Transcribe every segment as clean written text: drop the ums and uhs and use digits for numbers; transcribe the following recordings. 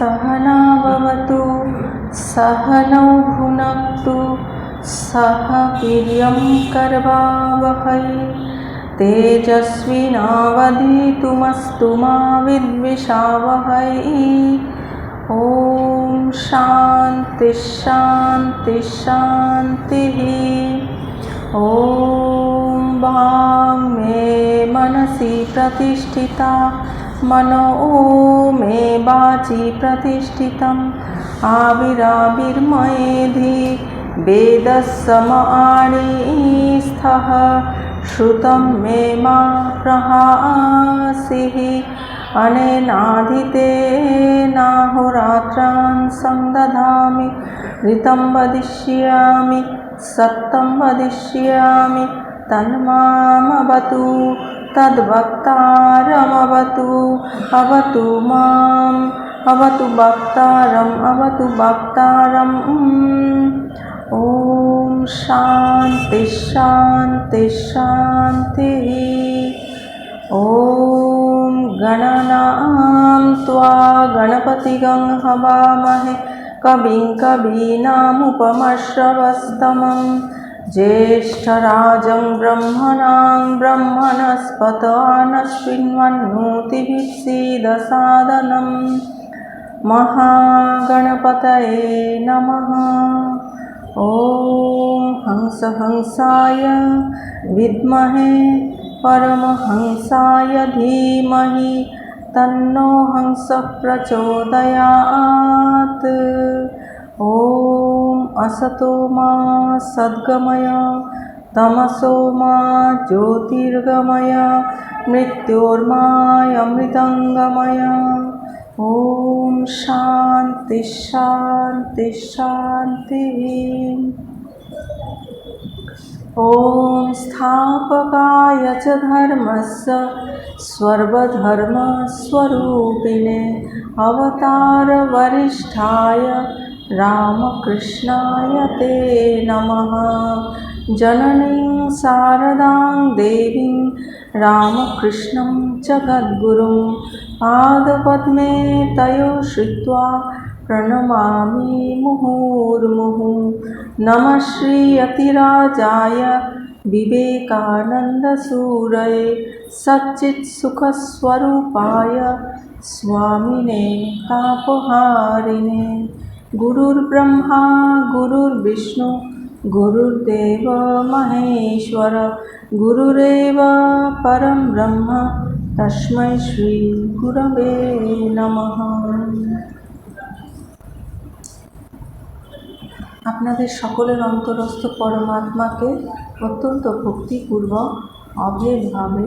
सहना भवतु सहनौ भुनक्तु सह वीर्यं करवावहै तेजस्विनावधीतमस्तु मा विद्विषावहै। ओम शांति शांति शांति। ओम वाङ् मे मनसि प्रतिष्ठिता मनो मे वाचि प्रतिष्ठितम् आविराविर्मयेधि वेदस्समाणिस्थः श्रुतं मे मा प्रहासिः अनेनाधितेनाहोरात्रान् संदधामि ऋतं वदिष्यामि सत्यं वदिष्यामि तन्मामवतु तद्वक्तारमवतु अवतु माम् अवतु वक्तारम् ओम शांति शांति शांति। ओम गणनां त्वा गणपतिगं हवामहे कविं कवीनामुपमश्रवस्तमं ज्येष्ठराजं ब्रह्मणां ब्रह्मणस्पत आनश्विन्वन्नोतिभिः सीदसादनम् महागणपतये नमः। ओम हंस हंसाय विद्महे परमहंसाय धीमहि तन्नो हंसः प्रचोदयात्। ओम असतो मा सद्गमय तमसो मा ज्योतिर्गमय मृत्योर्मामृतंगमय। ओम शांति शांति शांति। ओम स्थापकाय च धर्मस्य सर्वधर्मस्वरूपिणे अवतार वरिष्ठाय रामकृष्णाय ते नमः। जननीं शारदां देवीं रामकृष्णं जगद्गुरुं पादपद्मे तयो श्रित्वा प्रणमामि मुहुर्मुहुः। नमः श्री यतिराजाय विवेकानन्दसूरये सच्चित्सुखस्वरूपाय स्वामिने तापहारिणे। गुरुर्ब्रह्मा गुरुर्विष्णु गुरुर्देव महेश्वर गुरुरेव परं ब्रह्म तस्मै श्री गुरवे नमः। আপনাদের সকলের অন্তরস্থ পরমাত্মাকে অত্যন্ত ভক্তিপূর্বক অভেদভাবে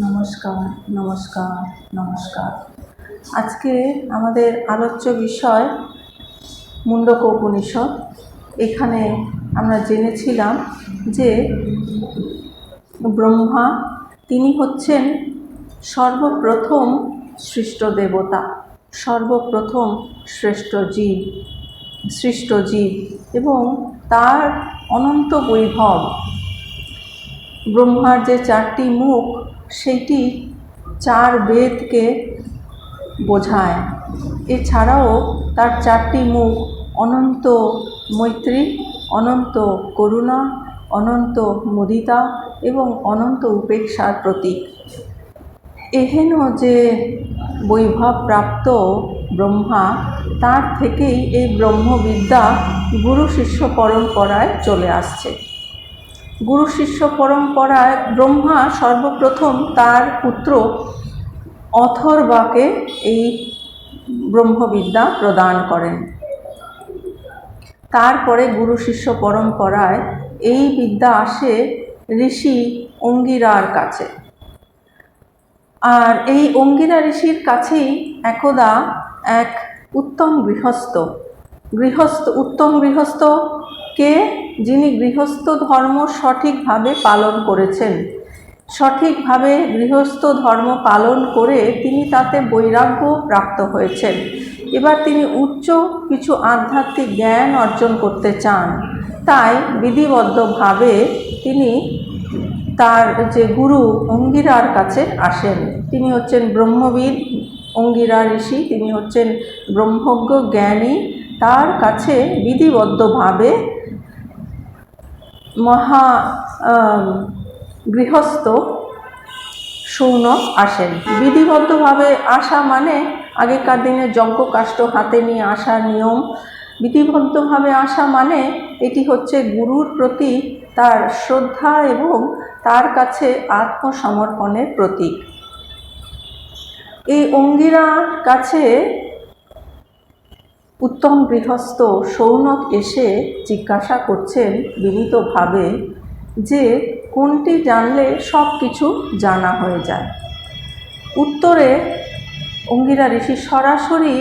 নমস্কার নমস্কার নমস্কার। আজকে আমাদের আলোচ্য বিষয় মুণ্ডক উপনিষদ। এখানে আমরা জেনেছিলাম যে ব্রহ্মা তিনি হচ্ছেন সর্বপ্রথম সৃষ্ট দেবতা, সর্বপ্রথম সৃষ্ট জীব এবং তার অনন্ত বৈভব। ব্রহ্মার যে চারটি মুখ সেইটি চার বেদকে বোঝায়। এছাড়াও তার চারটি মুখ অনন্ত মৈত্রী, অনন্ত করুণা, অনন্ত মুদিতা এবং অনন্ত উপেক্ষার প্রতীক। এহেন যে বৈভব প্রাপ্ত ব্রহ্মা, তার থেকেই এই ব্রহ্মবিদ্যা গুরু শিষ্য পরম্পরায় চলে আসছে। গুরু শিষ্য পরম্পরায় ব্রহ্মা সর্বপ্রথম তার পুত্র অথর্বাকে এই ব্রহ্মবিদ্যা প্রদান করেন। তারপরে গুরু শিষ্য পরম্পরায় এই বিদ্যা আসে ঋষি অঙ্গিরার কাছে। আর এই অঙ্গিরা ঋষির কাছেই একদা এক উত্তম গৃহস্থকে, যিনি গৃহস্থ ধর্ম সঠিকভাবে পালন করেছেন, সঠিকভাবে গৃহস্থ ধর্ম পালন করে তিনি তাতে বৈরাগ্য প্রাপ্ত হয়েছেন। এবার তিনি উচ্চ কিছু আধ্যাত্মিক জ্ঞান অর্জন করতে চান, তাই বিধিবদ্ধভাবে তিনি তার যে গুরু অঙ্গিরার কাছে আসেন। তিনি হচ্ছেন ব্রহ্মবিদ অঙ্গিরা ঋষি, তিনি হচ্ছেন ব্রহ্মজ্ঞ জ্ঞানী। তার কাছে বিধিবদ্ধভাবে মহা গৃহস্থ শৌনক আসেন। বিধিবদ্ধভাবে আসা মানে আগেকার দিনে যজ্ঞ কাষ্ঠ হাতে নিয়ে আসার নিয়ম। বিধিবদ্ধভাবে আসা মানে এটি হচ্ছে গুরুর প্রতি তার শ্রদ্ধা এবং তার কাছে আত্মসমর্পণের প্রতীক। এই অঙ্গিরার কাছে উত্তম গৃহস্থ শৌনক এসে জিজ্ঞাসা করছেন বিনীতভাবে যে কোনটি জানলে সব কিছু জানা হয়ে যায়। উত্তরে অঙ্গিরা ঋষি সরাসরি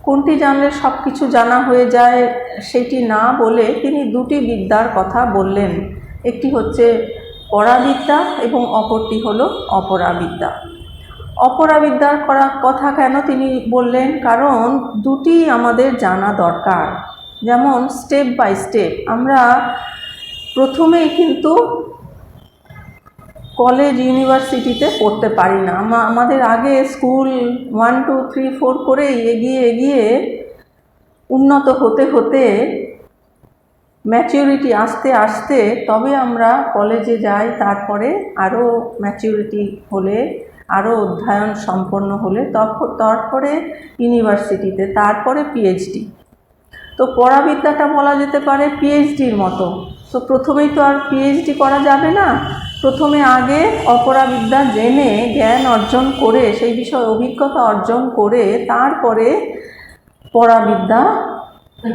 কোনটি জানলে সব কিছু জানা হয়ে যায় সেটি না বলে তিনি দুটি বিদ্যার কথা বললেন। একটি হচ্ছে পরাবিদ্যা এবং অপরটি হলো অপরাবিদ্যা। অপরাবিদ্যার কথা কেন তিনি বললেন? কারণ দুটি আমাদের জানা দরকার। যেমন স্টেপ বাই স্টেপ আমরা প্রথমেই কিন্তু কলেজ ইউনিভার্সিটিতে পড়তে পারি না। আমাদের আগে স্কুল 1, 2, 3, 4 করে এগিয়ে এগিয়ে উন্নত হতে হতে ম্যাচিউরিটি আসতে আসতে তবে আমরা কলেজে যাই। তারপরে আরও ম্যাচিউরিটি হলে, আরও অধ্যয়ন সম্পন্ন হলে তারপরে ইউনিভার্সিটিতে, তারপরে পিএইচডি। তো পরাবিদ্যাটা বলা যেতে পারে পিএইচডির মতো। তো প্রথমেই তো আর পিএইচডি করা যাবে না। প্রথমে আগে অপরাবিদ্যা জেনে জ্ঞান অর্জন করে, সেই বিষয়ে অভিজ্ঞতা অর্জন করে তারপরে পরাবিদ্যা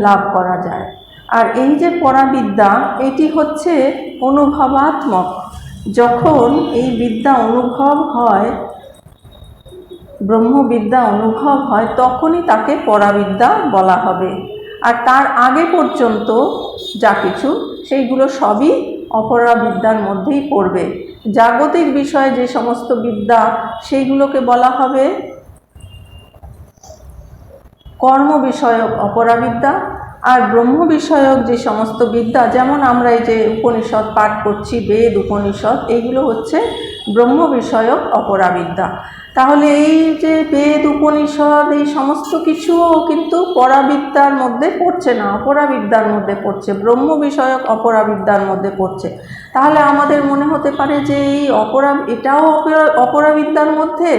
লাভ করা যায়। আর এই যে পরাবিদ্যা, এটি হচ্ছে অনুভবাত্মক। যখন এই বিদ্যা অনুভব হয়, ব্রহ্মবিদ্যা অনুভব হয়, তখনই তাকে পরাবিদ্যা বলা হবে। আর তার আগে পর্যন্ত যা কিছু সেইগুলো সবই অপরাবিদ্যার মধ্যেই পড়বে। জাগতিক বিষয়ে যে সমস্ত বিদ্যা সেইগুলোকে বলা হবে কর্ম বিষয়ক অপরাবিদ্যা। আর ব্রহ্ম বিষয়ক যে সমস্ত বিদ্যা, যেমন আমরা এই যে উপনিষদ পাঠ করছি, বেদ উপনিষদ, এইগুলো হচ্ছে ব্রহ্ম বিষয়ক অপরাবিদ্যা। তাহলে এই যে বেদ উপনিষদ এই সমস্ত কিছুও কিন্তু পরাবিদ্যার মধ্যে পড়ছে না, অপরাবিদ্যার মধ্যে পড়ছে, ব্রহ্ম বিষয়ক অপরাবিদ্যার মধ্যে পড়ছে। তাহলে আমাদের মনে হতে পারে যে এই এটাও অপরাবিদ্যার মধ্যে,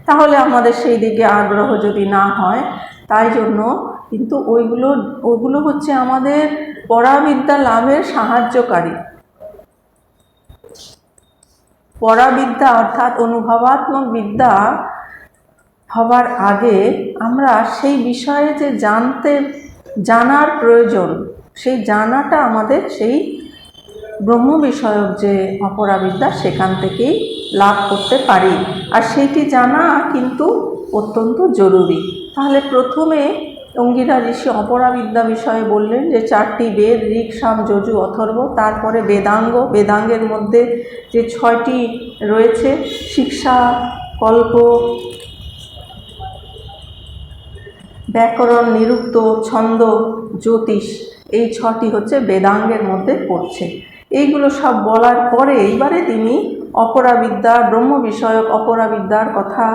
তাহলে আমাদের সেই দিকে আগ্রহ যদি না হয়, তাই জন্য কিন্তু ওগুলো হচ্ছে আমাদের পরাবিদ্যা লাভের সাহায্যকারী। পরাবিদ্যা অর্থাৎ অনুভবাত্মক বিদ্যা হবার আগে আমরা সেই বিষয়ে যে জানার প্রয়োজন, সেই জানাটা আমাদের সেই ব্রহ্ম বিষয়ক যে অপরাবিদ্যা সেখান থেকেই লাভ করতে পারি। আর সেইটি জানা কিন্তু অত্যন্ত জরুরি। তাহলে প্রথমে অঙ্গিরা ঋষি অপরাবিদ্যা বিষয়ে বললেন যে 4টি বেদ, ঋক, সাম, যজু, অথর্ব। তারপরে বেদাঙ্গ, বেদাঙ্গের মধ্যে যে 6টি রয়েছে, শিক্ষা, কল্প, ব্যাকরণ, নিরুক্ত, ছন্দ, জ্যোতিষ, এই 6টি হচ্ছে বেদাঙ্গের মধ্যে পড়ছে। এইগুলো সব বলার পরে এইবারে তিনি অপরাবিদ্যা, ব্রহ্ম বিষয়ক অপরাবিদ্যার কথা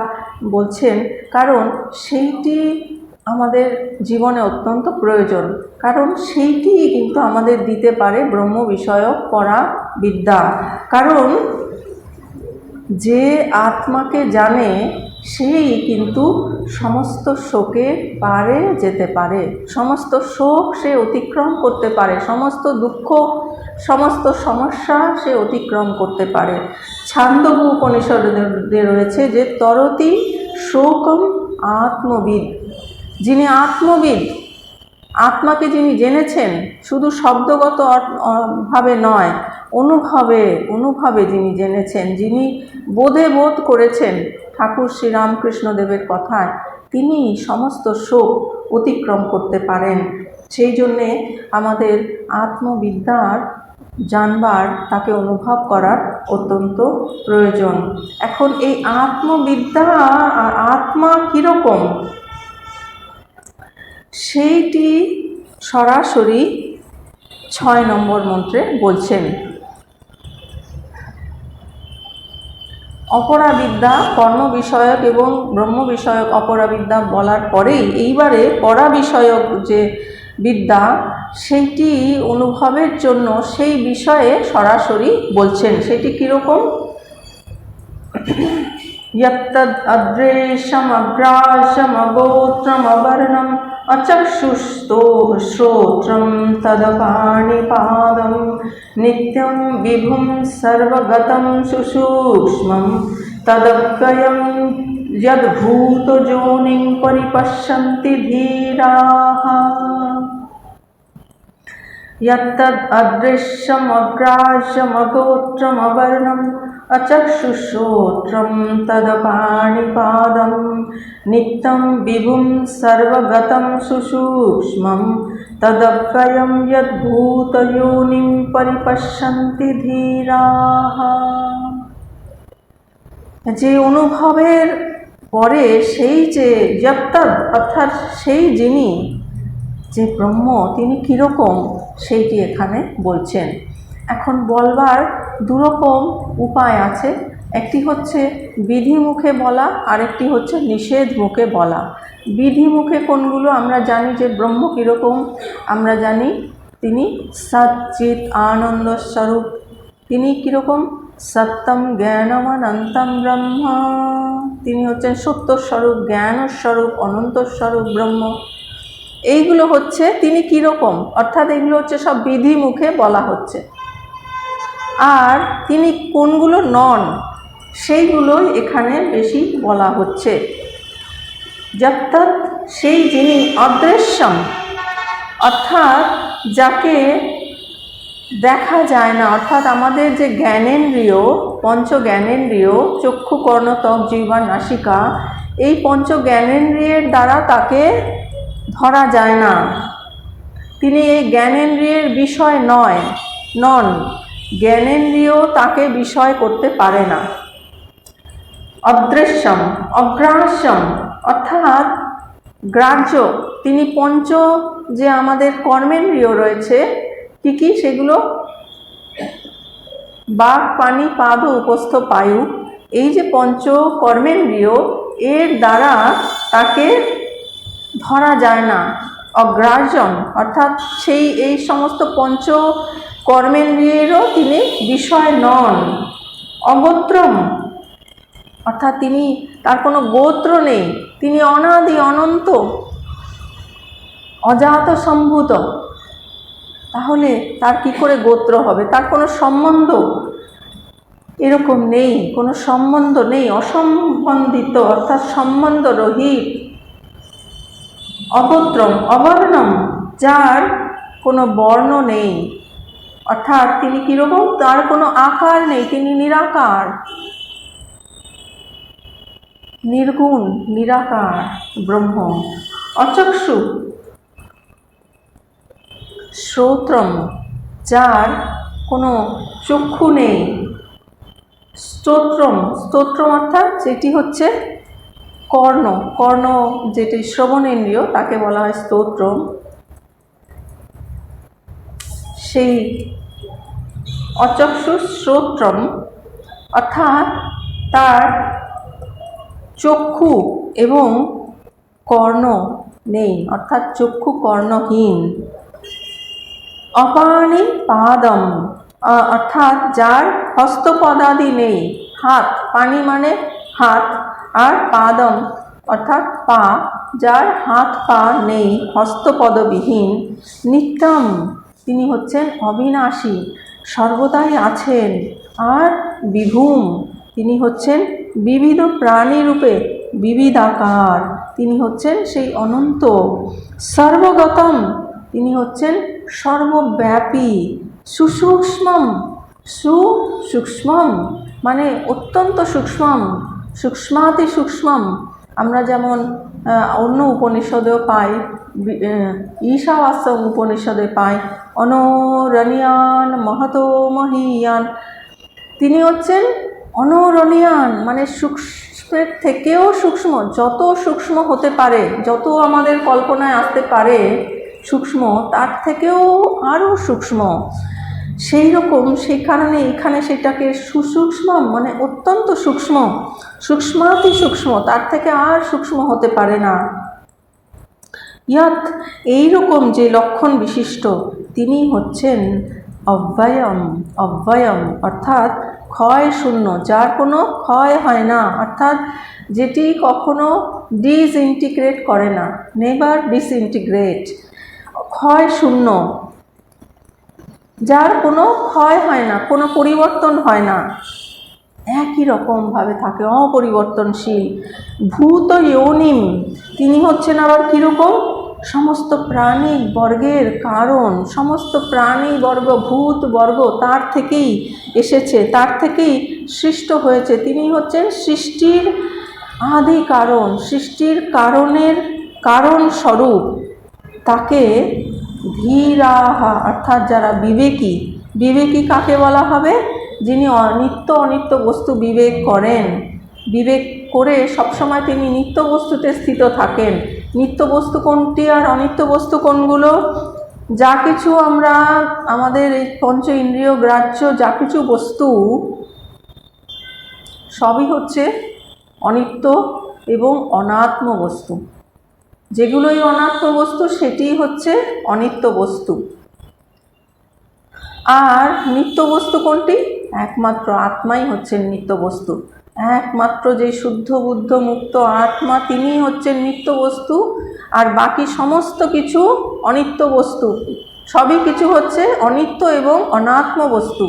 বলছেন। কারণ সেইটি আমাদের জীবনে অত্যন্ত প্রয়োজন, কারণ সেইটিই কিন্তু আমাদের দিতে পারে ব্রহ্ম বিষয়ক পরাবিদ্যা। কারণ যে আত্মাকে জানে সেই কিন্তু সমস্ত শোকে পারে যেতে পারে, সমস্ত শোক সে অতিক্রম করতে পারে, সমস্ত দুঃখ, সমস্ত সমস্যা সে অতিক্রম করতে পারে। ছান্দোগ্য উপনিষদে রয়েছে যে তরতি শোকম আত্মবিদ। যিনি আত্মবিদ, আত্মাকে যিনি জেনেছেন, শুধু শব্দগত ভাবে নয়, অনুভবে যিনি জেনেছেন, যিনি বোধ করেছেন ঠাকুর শ্রীরামকৃষ্ণদেবের কথায়, তিনি সমস্ত শোক অতিক্রম করতে পারেন। সেই জন্যে আমাদের আত্মবিদ্যার জানবার, তাকে অনুভব করার অত্যন্ত প্রয়োজন। এখন এই আত্মবিদ্যা আর আত্মা কীরকম, সেইটি সরাসরি 6 নম্বর মন্ত্রে বলছেন। অপরাবিদ্যা কর্ম বিষয়ক এবং ব্রহ্ম বিষয়ক অপরাবিদ্যা বলার পরেই এইবারে পরা বিষয়ক যে বিদ্যা সেইটি অনুভবের জন্য সেই বিষয়ে সরাসরি বলছেন। সেটি কীরকম? यत्तद् अदृश्यमग्राह्यमगोत्रमवर्णम् अचक्षुस्तो श्रोत्रं तदपाणिपादं नित्यं विभुं सर्वगतं सुसूक्ष्मं तदव्ययं यद्भूतयोनिं परिपश्यन्ति धीराः। यत्तद् अदृश्यमग्राह्यमगोत्रमवर्णम् अचक्षुश्रोत्रं तदपाणिपादं नित्यं विभुं सर्वगतं सुसूक्ष्मं तदव्ययं यद्भूतयोनिं परिपश्यन्ति धीराः। যে অনুভবের পরে সেই যে যত্তদ অর্থাৎ সেই যিনি যে ব্রহ্ম তিনি কীরকম সেইটি এখানে বলছেন। এখন বলবার দুরকম উপায় আছে, একটি হচ্ছে বিধি মুখে বলা, আরেকটি হচ্ছে নিষেধ মুখে বলা। বিধি মুখে কোনগুলো? আমরা জানি যে ব্রহ্ম কীরকম, আমরা জানি তিনি সচ্চিৎ আনন্দ স্বরূপ। তিনি কীরকম? সত্যম জ্ঞানমনন্তম ব্রহ্ম। তিনি হচ্ছেন সত্যস্বরূপ, জ্ঞানস্বরূপ, অনন্তস্বরূপ ব্রহ্ম। এইগুলো হচ্ছে তিনি কীরকম, অর্থাৎ এগুলো হচ্ছে সব বিধি মুখে বলা হচ্ছে। আর তিনি কোনগুলো নন সেইগুলোই এখানে বেশি বলা হচ্ছে। যত্তৎ সেই যিনি অদৃশ্যম অর্থাৎ যাকে দেখা যায় না, অর্থাৎ আমাদের যে জ্ঞানেন্দ্রিয়, পঞ্চ জ্ঞানেন্দ্রিয় চক্ষু কর্ণ ত্বক জিহ্বা নাসিকা, এই পঞ্চ জ্ঞানেন্দ্রিয়ের দ্বারা তাকে ধরা যায় না। তিনি এই জ্ঞানেন্দ্রিয়ের বিষয় নন। জ্ঞানেন্দ্রিয় তাকে বিষয় করতে পারে না। অদৃশ্যম অগ্রাহ্যম অর্থাৎ গ্রাহ্য। তিনি পঞ্চ যে আমাদের কর্মেন্দ্রিয় রয়েছে কি কি সেগুলো? বাক পানি পাদ উপস্থ পায়ু, এই যে পঞ্চ কর্মেন্দ্রিয় এর দ্বারা তাকে ধরা যায় না। অগ্রাহ্যম অর্থাৎ এই সমস্ত পঞ্চ কর্মেন্দ্রিয়েরও তিনি বিষয় নন। অগোত্রম অর্থাৎ তার কোনো গোত্র নেই, তিনি অনাদি অনন্ত অজাত সম্ভূত। তাহলে তার কি করে গোত্র হবে? তার কোনো সম্বন্ধ এরকম নেই, কোনো সম্বন্ধ নেই, অসম্বন্ধিত অর্থাৎ সম্বন্ধ রহিত। অগোত্রম অবর্ণম যার কোনো বর্ণ নেই, অর্থাৎ তিনি কীরকম? তার কোনো আকার নেই, তিনি নিরাকার, নির্গুণ নিরাকার ব্রহ্ম। অচক্ষু শ্রোত্রম যার কোনো চক্ষু নেই। স্তোত্রম অর্থাৎ যেটি হচ্ছে কর্ণ যেটি শ্রবণেন্দ্রিয় তাকে বলা হয় স্তোত্রম। সেই অচক্ষু শ্রোত্রম অর্থাৎ তার চক্ষু এবং কর্ণ নেই, অর্থাৎ চক্ষু কর্ণহীন। অপানি পাদম অর্থাৎ যার হস্তপদাদি নেই, হাত, পানি মানে হাত, আর পাদম অর্থাৎ পা, যার হাত পা নেই, হস্তপদবিহীন। নিত্যম তিনি হচ্ছেন অবিনাশী, সর্বদাই আছেন। আর বিভুম তিনি হচ্ছেন বিবিধ প্রাণী রূপে বিবিধাকার, তিনি হচ্ছেন সেই অনন্ত। সর্বগতম তিনি হচ্ছেন সর্বব্যাপী। সুসূক্ষ্মম সুসূক্ষ্মম মানে অত্যন্ত সূক্ষ্মম, সূক্ষ্মাতি সূক্ষ্মম। আমরা যেমন অন্য উপনিষদেও পাই, ঈশাবাস্য উপনিষদে পাই অনরণীয়ান মহতো মহীয়ান। তিনি হচ্ছেন অনরণীয়ান মানে সূক্ষ্মের থেকেও সূক্ষ্ম, যত সূক্ষ্ম হতে পারে, যত আমাদের কল্পনায় আসতে পারে সূক্ষ্ম, তার থেকেও আরও সূক্ষ্ম। সেই রকম সেই কারণে এখানে সেটাকে সুসূক্ষ্ম মানে অত্যন্ত সূক্ষ্ম, সূক্ষ্মাতি সূক্ষ্ম, তার থেকে আর সূক্ষ্ম হতে পারে না। ইয়াত এইরকম যে লক্ষণ বিশিষ্ট তিনি হচ্ছেন অব্যয়ম। অব্যয়ম অর্থাৎ ক্ষয় শূন্য, যার কোনো ক্ষয় হয় না, অর্থাৎ যেটি কখনো ডিসইন্টিগ্রেট করে না, নেভার ডিসইন্টিগ্রেট, ক্ষয় শূন্য, যার কোনো ক্ষয় হয় না, কোনো পরিবর্তন হয় না, একই রকমভাবে থাকে, অপরিবর্তনশীল। ভূত ইয়োনিম, তিনি হচ্ছেন আবার কীরকম, সমস্ত প্রাণী বর্গের কারণ, সমস্ত প্রাণী বর্গ ভূত বর্গ তার থেকেই এসেছে, তার থেকেই সৃষ্ট হয়েছে। তিনি হচ্ছেন সৃষ্টির আদি কারণ, সৃষ্টির কারণের কারণ স্বরূপ। তাকে ধীরাহা অর্থাৎ যারা বিবেকী, বিবেকী কাকে বলা হবে, যিনি নিত্য অনিত্য বস্তু বিবেক করেন, বিবেক করে সবসময় তিনি নিত্য বস্তুতে স্থিত থাকেন। নিত্য বস্তু কোনটি আর অনিত্য বস্তু কোনগুলো? যা কিছু আমরা আমাদের এই পঞ্চ ইন্দ্রিয় গ্রাহ্য যা কিছু বস্তু সবই হচ্ছে অনিত্য এবং অনাত্ম বস্তু। যেগুলোই অনাত্ম বস্তু সেটি হচ্ছে অনিত্য বস্তু। আর নিত্য বস্তু কোনটি? একমাত্র আত্মাই হচ্ছেন নিত্য বস্তু। একমাত্র যে শুদ্ধ বুদ্ধ মুক্ত আত্মা তিনি হচ্ছেন নিত্য বস্তু, আর বাকি সমস্ত কিছু অনিত্য বস্তু, সবই কিছু হচ্ছে অনিত্য এবং অনাত্ম বস্তু।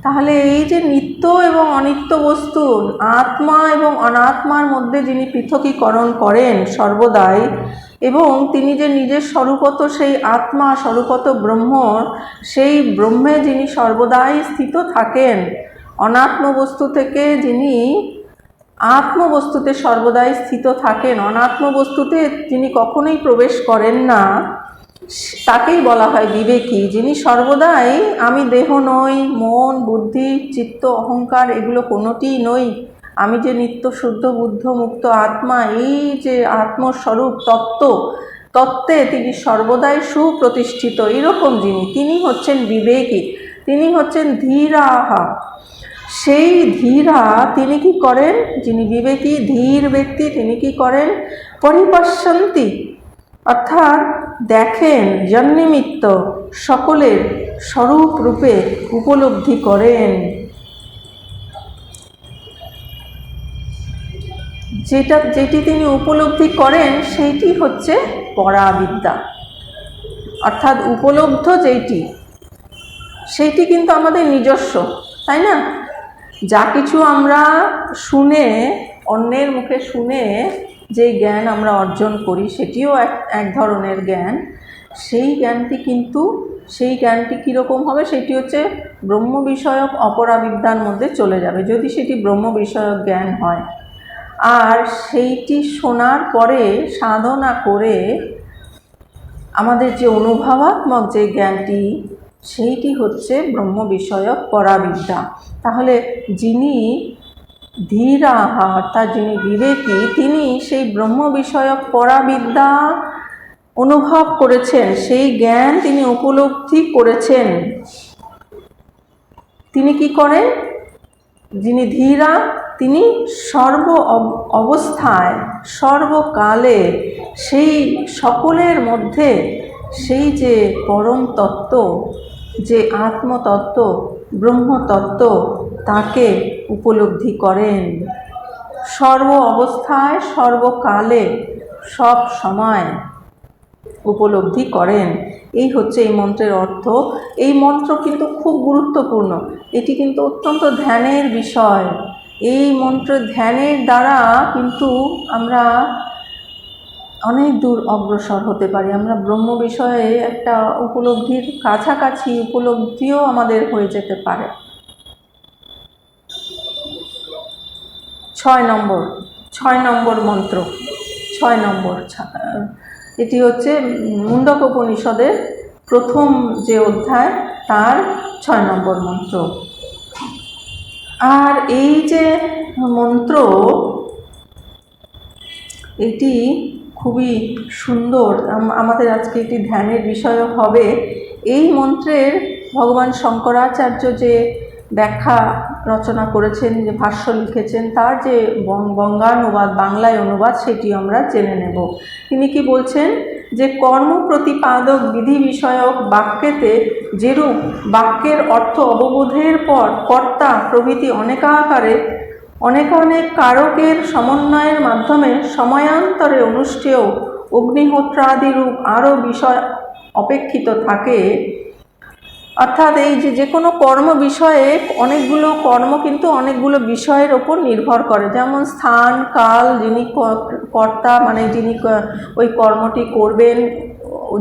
তাহলে এই যে নিত্য এবং অনিত্য বস্তু, আত্মা এবং অনাত্মার মধ্যে যিনি পৃথকীকরণ করেন সর্বদাই, এবং তিনি যে নিজের স্বরূপত সেই আত্মা, স্বরূপত ব্রহ্ম, সেই ব্রহ্মে যিনি সর্বদাই স্থিত থাকেন, অনাত্ম বস্তু থেকে যিনি আত্মবস্তুতে সর্বদাই স্থিত থাকেন, অনাত্ম বস্তুতে যিনি কখনোই প্রবেশ করেন না, তাকেই বলা হয় বিবেকী, যিনি সর্বদাই আমি দেহ নই, মন বুদ্ধি চিত্ত অহংকার এগুলো কোনোটিই নই, আমি যে নিত্য শুদ্ধ বুদ্ধ মুক্ত আত্মা, এই যে আত্মস্বরূপ তত্ত্বে তিনি সর্বদাই সুপ্রতিষ্ঠিত, এরকম যিনি, তিনি হচ্ছেন বিবেকী, তিনি হচ্ছেন ধীরাহা। সেই ধীরা তিনি কি করেন, যিনি বিবেকী ধীর ব্যক্তি তিনি কি করেন, পরিপশ্যন্তি অর্থাৎ দেখেন, জন্নিমিত্ত সকলের স্বরূপ রূপে উপলব্ধি করেন। যেটি তিনি উপলব্ধি করেন সেইটি হচ্ছে পরাবিদ্যা, অর্থাৎ উপলব্ধ যেটি সেইটি কিন্তু আমাদের নিজস্ব, তাই না? যা কিছু আমরা শুনে, অন্যের মুখে শুনে যে জ্ঞান আমরা অর্জন করি সেটিও এক ধরনের জ্ঞান। সেই জ্ঞানটি কীরকম হবে, সেটি হচ্ছে ব্রহ্ম বিষয়ক অপরাবিদ্যার মধ্যে চলে যাবে, যদি সেটি ব্রহ্ম বিষয়ক জ্ঞান হয়। আর সেইটি শোনার পরে সাধনা করে আমাদের যে অনুভবাত্মক যে জ্ঞানটি, সেইটি হচ্ছে ব্রহ্ম বিষয়ক পরাবিদ্যা। তাহলে যিনি ধীরাহা অর্থাৎ যিনি বিবেকী, তিনি সেই ব্রহ্ম বিষয়ক পরাবিদ্যা অনুভব করেছেন, সেই জ্ঞান তিনি উপলব্ধি করেছেন। তিনি কি করেন, যিনি ধীরা তিনি সর্ব অবস্থায় সর্বকালে সেই সকলের মধ্যে সেই যে পরম তত্ত্ব, যে আত্মতত্ত্ব ব্রহ্মতত্ত্ব তাকে উপলব্ধি করেন, সর্ব অবস্থায় সর্বকালে সব সময় উপলব্ধি করেন। এই হচ্ছে এই মন্ত্রের অর্থ। এই মন্ত্র কিন্তু খুব গুরুত্বপূর্ণ, এটি কিন্তু অত্যন্ত ধ্যানের বিষয়। এই মন্ত্র ধ্যানের দ্বারা কিন্তু আমরা অনেক দূর অগ্রসর হতে পারি, আমরা ব্রহ্ম বিষয়ে একটা উপলব্ধির কাছাকাছি উপলব্ধিও আমাদের হয়ে যেতে পারে। 6 নম্বর মন্ত্র, 6 নম্বর, এটি হচ্ছে মুন্ডক উপনিষদের প্রথম যে অধ্যায় তার 6 নম্বর মন্ত্র। আর এই যে মন্ত্র, এটি খুবই সুন্দর, আমাদের আজকে এটি ধ্যানের বিষয় হবে। এই মন্ত্রের ভগবান শঙ্করাচার্য যে ব্যাখ্যা রচনা করেছেন, যে ভাষ্য লিখেছেন, তার যে বঙ্গানুবাদ, বাংলায় অনুবাদ, সেটি আমরা জেনে নেব। তিনি কি বলছেন, যে কর্ম প্রতিপাদক বিধি বিষয়ক বাক্যেতে যেরূপ বাক্যের অর্থ অববোধের পর কর্তা প্রভৃতি অনেক কারকের সমন্বয়ের মাধ্যমে সময়ান্তরে অনুষ্ঠেয় অগ্নিহোত্রাদিরূপ আরও বিষয় অপেক্ষিত থাকে। অর্থাৎ এই যে কোনো কর্ম বিষয়ে অনেকগুলো কর্ম কিন্তু অনেকগুলো বিষয়ের ওপর নির্ভর করে, যেমন স্থান, কাল, যিনি কর্তা মানে যিনি ওই কর্মটি করবেন,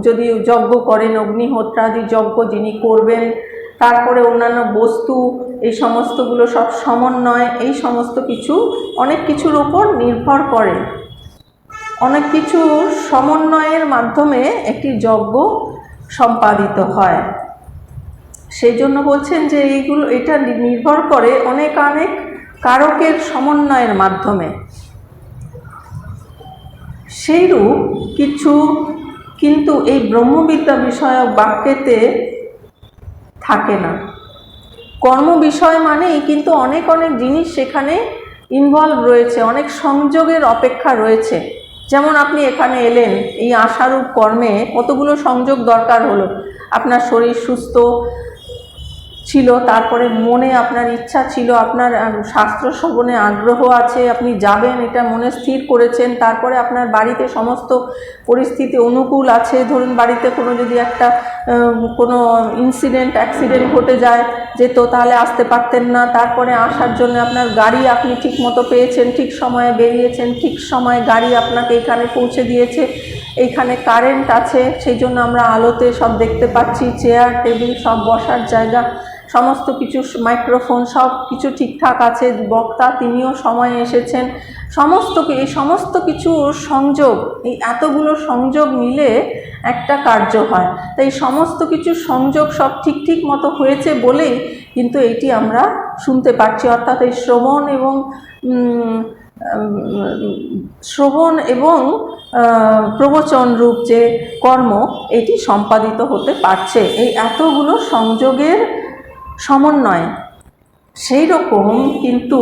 যদি যজ্ঞ করেন অগ্নিহোত্রাদি যজ্ঞ যিনি করবেন, তারপরে অন্যান্য বস্তু, এই সমস্তগুলো সব সমন্বয়, এই সমস্ত কিছু অনেক কিছুর ওপর নির্ভর করে। অনেক কিছু সমন্বয়ের মাধ্যমে একটি যজ্ঞ সম্পাদিত হয়। সেই জন্য বলছেন যে এটা নির্ভর করে অনেক কারকের সমন্বয়ের মাধ্যমে। সেইরূপ কিছু কিন্তু এই ব্রহ্মবিদ্যা বিষয়ক বাক্যেতে থাকে না। কর্ম বিষয় মানেই কিন্তু অনেক জিনিস সেখানে ইনভলভ রয়েছে, অনেক সংযোগের অপেক্ষা রয়েছে। যেমন আপনি এখানে এলেন, এই আশারূপ কর্মে কতগুলো সংযোগ দরকার হলো। আপনার শরীর সুস্থ ছিল, তারপরে মনে আপনার ইচ্ছা ছিল, আপনার শাস্ত্র শ্রবণে আগ্রহ আছে, আপনি যাবেন এটা মনে স্থির করেছেন, তারপরে আপনার বাড়িতে সমস্ত পরিস্থিতি অনুকূল আছে। ধরুন বাড়িতে যদি একটা কোনো অ্যাক্সিডেন্ট ঘটে যায়, তো তাহলে আসতে পারতেন না, তারপরে আসার জন্য আপনার গাড়ি আপনি ঠিক মতো পেয়েছেন, ঠিক সময়ে বেরিয়েছেন, ঠিক সময়ে গাড়ি আপনাকে এখানে পৌঁছে দিয়েছে, এইখানে কারেন্ট আছে, সেই জন্য আমরা আলোতে সব দেখতে পাচ্ছি, চেয়ার টেবিল সব বসার জায়গা সমস্ত কিছু, মাইক্রোফোন সব কিছু ঠিকঠাক আছে, বক্তা তিনিও সময়ে এসেছেন, এই সমস্ত কিছু সংযোগ, এই এতগুলো সংযোগ মিলে একটা কার্য হয়। তাই সমস্ত কিছু সংযোগ সব ঠিক মতো হয়েছে বলেই কিন্তু এটি আমরা শুনতে পাচ্ছি। অর্থাৎ এই শ্রবণ এবং প্রবচন রূপ যে কর্ম, এটি সম্পাদিত হতে পারছে এই এতগুলো সংযোগের সমন্বয়। সেই রকম কিন্তু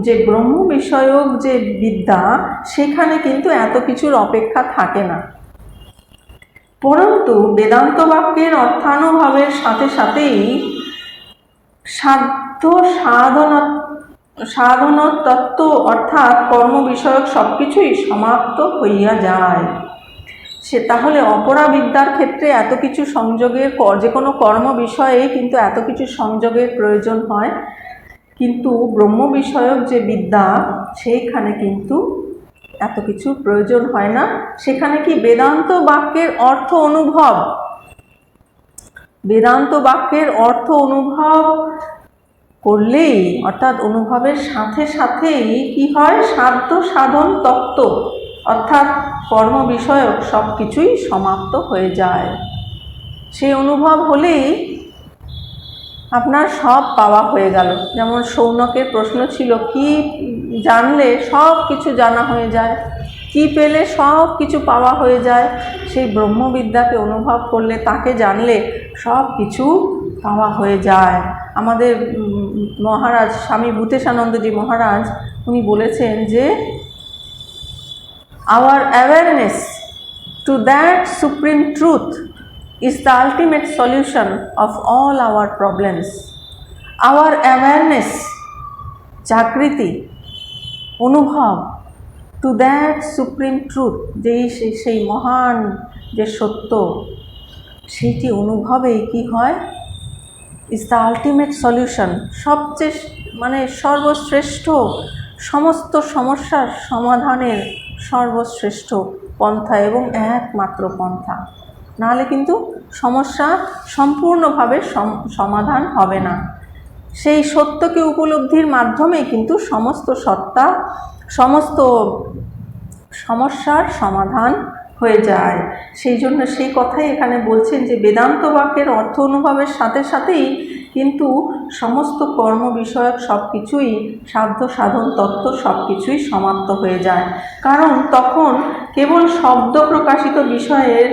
যে ব্রহ্ম বিষয়ক যে বিদ্যা, সেখানে কিন্তু এত কিছুর অপেক্ষা থাকে না। পরন্তু বেদান্ত বাক্যের অর্থানুভবের সাথে সাথেই সাধন তত্ত্ব অর্থাৎ কর্ম বিষয়ক সবকিছুই সমাপ্ত হইয়া যায়। তাহলে অপরা বিদ্যার ক্ষেত্রে এত কিছু সংযোগের, যে কোনো কর্ম বিষয়ে কিন্তু এত কিছু সংযোগের প্রয়োজন হয়, কিন্তু ব্রহ্ম বিষয়ক যে বিদ্যা, সেইখানে কিন্তু এত কিছু প্রয়োজন হয় না। সেখানে কি বেদান্ত বাক্যের অর্থ অনুভব করলেই, অর্থাৎ অনুভবের সাথে সাথেই কি হয়, সাধ্য সাধন তত্ত্ব অর্থাৎ কর্ম বিষয়ক সব কিছুই সমাপ্ত হয়ে যায়। সেই অনুভব হলেই আপনার সব পাওয়া হয়ে গেল। যেমন শৌনকের প্রশ্ন ছিল, কি জানলে সব কিছু জানা হয়ে যায়, কি পেলে সব কিছু পাওয়া হয়ে যায়। সেই ব্রহ্মবিদ্যাকে অনুভব করলে, তাকে জানলে সব কিছু পাওয়া হয়ে যায়। আমাদের মহারাজ স্বামী ভূতেশানন্দজি মহারাজ উনি বলেছেন যে, our awareness to that supreme truth is the ultimate solution of all our problems. Our awareness, Jagriti, অনুভব to that supreme truth, সেই মহান যে সত্য, সেইটি অনুভবেই কি হয়, is the ultimate solution, সবচেয়ে সর্বশ্রেষ্ঠ, সমস্ত সমস্যার সমাধানের সর্বশ্রেষ্ঠ পন্থা এবং একমাত্র পন্থা। নাহলে কিন্তু সমস্যা সম্পূর্ণভাবে সমাধান হবে না। সেই সত্যকে উপলব্ধির মাধ্যমেই কিন্তু সমস্ত সত্তা, সমস্ত সমস্যার সমাধান হয়ে যায়। সেই জন্য সেই কথাই এখানে বলছেন যে বেদান্ত বাক্যের অর্থ অনুভবের সাথে সাথেই কিন্তু সমস্ত কর্ম বিষয়ক সব কিছুই, সাধ্য সাধন তত্ত্ব সব কিছুই সমাপ্ত হয়ে যায়। কারণ তখন কেবল শব্দ প্রকাশিত বিষয়ের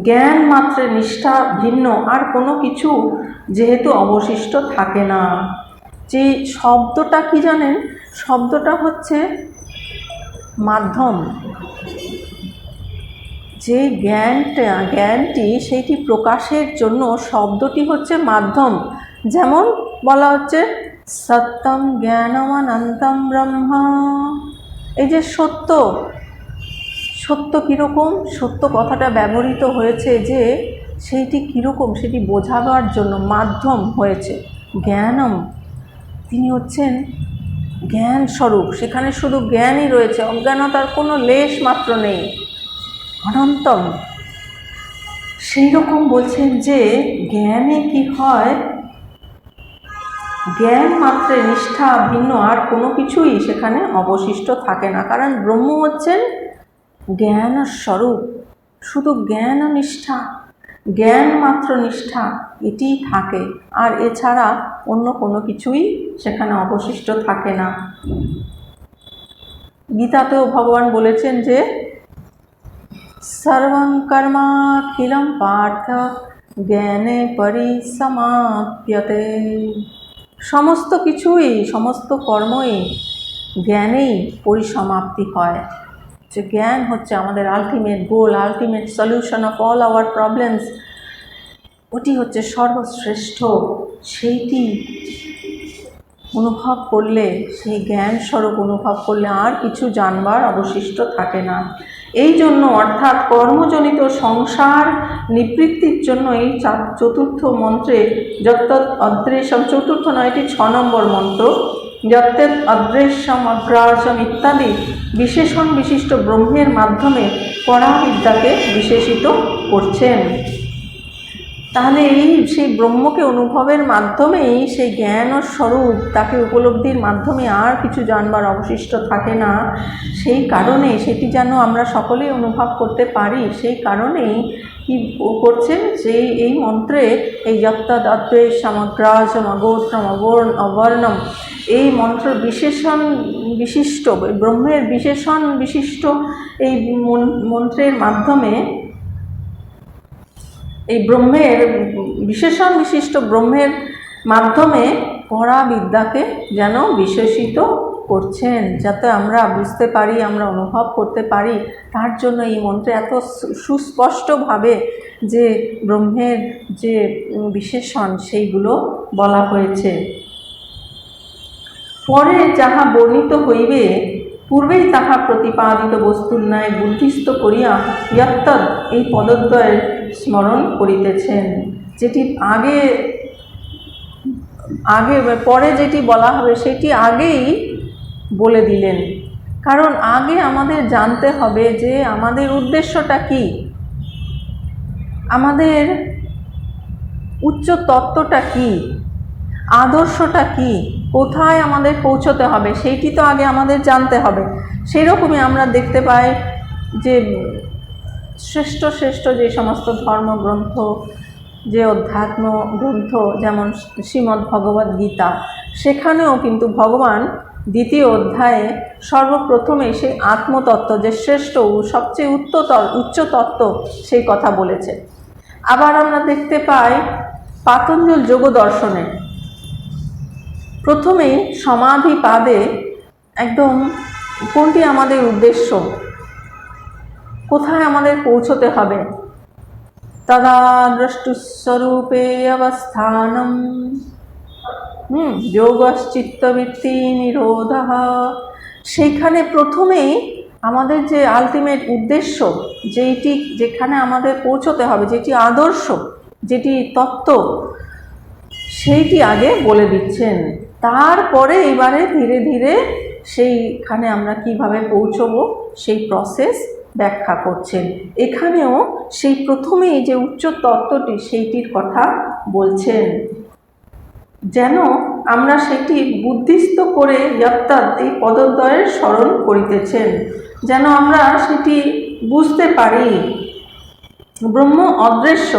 জ্ঞান মাত্রে নিষ্ঠা ভিন্ন আর কোনো কিছু যেহেতু অবশিষ্ট থাকে না। যে শব্দটা কি জানেন, শব্দটা হচ্ছে মাধ্যম। যে জ্ঞানটি সেইটি প্রকাশের জন্য শব্দটি হচ্ছে মাধ্যম। যেমন বলা হচ্ছে সত্যম জ্ঞানমনন্তম ব্রহ্ম। এই যে সত্য, সত্য কীরকম, সত্য কথাটা ব্যবহৃত হয়েছে যে সেইটি কীরকম সেটি বোঝাবার জন্য মাধ্যম হয়েছে। জ্ঞানম, তিনি হচ্ছেন জ্ঞান স্বরূপ, সেখানে শুধু জ্ঞানই রয়েছে, অজ্ঞানতার কোনো লেশ মাত্র নেই। অনন্তম, সেই রকম বলছেন যে জ্ঞানে কি হয়, জ্ঞান মাত্রে নিষ্ঠা ভিন্ন আর কোনো কিছুই সেখানে অবশিষ্ট থাকে না। কারণ ব্রহ্ম হচ্ছেন জ্ঞান স্বরূপ, শুধু জ্ঞান নিষ্ঠা, জ্ঞান মাত্র নিষ্ঠা এটিই থাকে, আর এছাড়া অন্য কোনো কিছুই সেখানে অবশিষ্ট থাকে না। গীতাতেও ভগবান বলেছেন যে সর্বং কর্মাখিলম পার্থ জ্ঞানে পরিসমাপ্যতে। সমস্ত কিছুই, সমস্ত কর্মই জ্ঞানেই পরিসমাপ্তি হয়। যে জ্ঞান হচ্ছে আমাদের ultimate goal, ultimate solution of all our problems, ওটি হচ্ছে সর্বশ্রেষ্ঠ। সেইটি অনুভব করলে, সেই জ্ঞান স্বরূপ অনুভব করলে আর কিছু জানবার অবশিষ্ট থাকে না। এই জন্য অর্থাৎ কর্মজনিত সংসার নিবৃত্তির জন্য এই চতুর্থ মন্ত্রে যত্তৎ অদৃশ্যম, চতুর্থ নয়, এটি 6 নম্বর মন্ত্র, যত্তৎ অদৃশ্যম অগ্রাসম ইত্যাদি বিশেষণ বিশিষ্ট ব্রহ্মের মাধ্যমে পরাবিদ্যাকে বিশেষিত করছেন। তাহলে সেই ব্রহ্মকে অনুভবের মাধ্যমেই সেই জ্ঞান ও স্বরূপ, তাকে উপলব্ধির মাধ্যমে আর কিছু জানবার অবশিষ্ট থাকে না। সেই কারণে সেটি যেন আমরা সকলেই অনুভব করতে পারি, সেই কারণেই কি করছেন, সেই এই মন্ত্রে এই যত্তৎ অদৃশ্যম অগ্রাসম অগোত্রম অবর্ণম, এই মন্ত্র বিশেষণ বিশিষ্ট, ব্রহ্মের বিশেষণ বিশিষ্ট এই মন্ত্রের মাধ্যমে, এই ব্রহ্মের বিশেষণ বিশিষ্ট ব্রহ্মের মাধ্যমে পরাবিদ্যাকে যেন বিশেষিত করছেন, যাতে আমরা বুঝতে পারি, আমরা অনুভব করতে পারি। তার জন্য এই মন্ত্রে এত সুস্পষ্টভাবে যে ব্রহ্মের যে বিশেষণ সেইগুলো বলা হয়েছে। পরে যাহা বর্ণিত হইবে পূর্বেই তাহা প্রতিপাদিত বস্তুর ন্যায় বুদ্ধিস্থ করিয়া যত্তৎ এই পদদ্বয়ের স্মরণ করিতেছেন। যেটি আগে পরে যেটি বলা হবে সেটি আগেই বলে দিলেন। কারণ আগে আমাদের জানতে হবে যে আমাদের উদ্দেশ্যটা কি, আমাদের উচ্চ তত্ত্বটা কি, আদর্শটা কি, কোথায় আমাদের পৌঁছতে হবে, সেইটি তো আগে আমাদের জানতে হবে। সেই রকমই আমরা দেখতে পাই যে শ্রেষ্ঠ শ্রেষ্ঠ যে সমস্ত ধর্মগ্রন্থ, যে অধ্যাত্ম গ্রন্থ, যেমন শ্রীমদ্ ভগবদ্ গীতা, সেখানেও কিন্তু ভগবান দ্বিতীয় অধ্যায়ে সর্বপ্রথমে সেই আত্মতত্ত্ব, যে শ্রেষ্ঠ সবচেয়ে উচ্চ তত্ত্ব, সেই কথা বলেছে। আবার আমরা দেখতে পাই পাতঞ্জল যোগ দর্শনে প্রথমেই সমাধিপাদে একদম কোনটি আমাদের উদ্দেশ্য, কোথায় আমাদের পৌঁছতে হবে, তদা দ্রষ্টুস্বরূপে অবস্থানম যোগশ্চিত্তবৃত্তি নিরোধঃ। সেইখানে প্রথমেই আমাদের যে আলটিমেট উদ্দেশ্য, যেখানে আমাদের পৌঁছতে হবে, যেটি আদর্শ, যেটি তত্ত্ব, সেইটি আগে বলে দিচ্ছেন। তারপরে এবারে ধীরে ধীরে সেইখানে আমরা কিভাবে পৌঁছবো সেই প্রসেস ব্যাখ্যা করছেন। এখানেও সেই প্রথমেই যে উচ্চ তত্ত্বটি, সেইটির কথা বলছেন, যেন আমরা সেটি বুদ্ধিস্থ করে যত্তৎ এই পদদ্বয়ের স্মরণ করিতেছেন, যেন আমরা সেটি বুঝতে পারি। ব্রহ্ম অদৃশ্য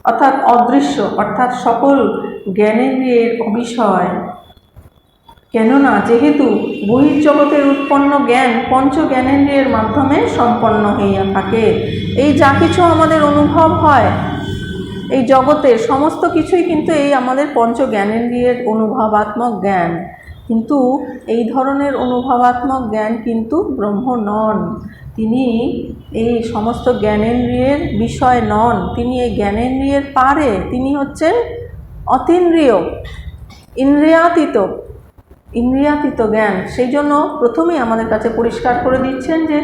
অর্থাৎ অদৃশ্য, অর্থাৎ সকল জ্ঞানেন্দ্রিয়ের অবিষয়, কেননা যেহেতু বহির্জগতের উৎপন্ন জ্ঞান পঞ্চ জ্ঞানেন্দ্রিয়ের মাধ্যমে সম্পন্ন হইয়া থাকে। এই যা কিছু আমাদের অনুভব হয় এই জগতের সমস্ত কিছুই কিন্তু এই আমাদের পঞ্চ জ্ঞানেন্দ্রিয়ের অনুভবাত্মক জ্ঞান, কিন্তু এই ধরনের অনুভবাত্মক জ্ঞান কিন্তু ব্রহ্ম নন। তিনি এই সমস্ত জ্ঞানেন্দ্রিয়ের বিষয় নন, তিনি এই জ্ঞানেন্দ্রিয়ের পারে, তিনি হচ্ছেন অতীন্দ্রিয়, ইন্দ্রিয়াতীত জ্ঞান। সেই জন্য প্রথমেই আমাদের কাছে পরিষ্কার করে দিচ্ছেন যে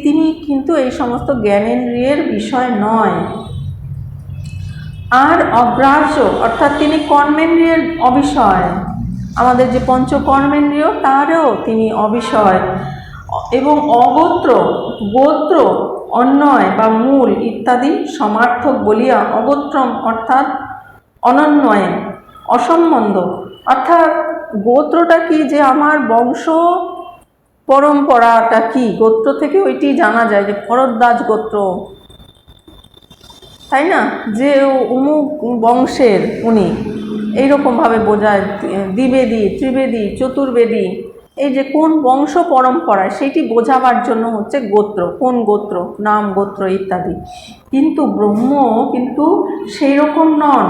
তিনি কিন্তু এই সমস্ত জ্ঞানেন্দ্রিয়ের বিষয় নয়। আর অগ্রাহ্য অর্থাৎ তিনি কর্মেন্দ্রিয়ের অবিষয়, আমাদের যে পঞ্চকর্মেন্দ্রিয় তারও তিনি অবিষয়, এবং অগোত্র, গোত্র, অন্বয় বা মূল ইত্যাদি সমার্থক বলিয়া অগোত্রম অর্থাৎ অনন্বয়ে, অসম্বন্ধ। অর্থাৎ গোত্রটা কি, যে আমার বংশ পরম্পরাটা কি, গোত্র থেকে ওইটি জানা যায় যে ভরদ্বাজ গোত্র, তাই না, যে অমুক বংশের উনি, এইরকমভাবে বোঝায়। দ্বিবেদী, ত্রিবেদী, চতুর্বেদী, এই যে কোন বংশ পরম্পরায় সেটি বোঝাবার জন্য হচ্ছে গোত্র, কোন গোত্র, নাম, গোত্র ইত্যাদি। কিন্তু ব্রহ্ম কিন্তু সেই রকম নন,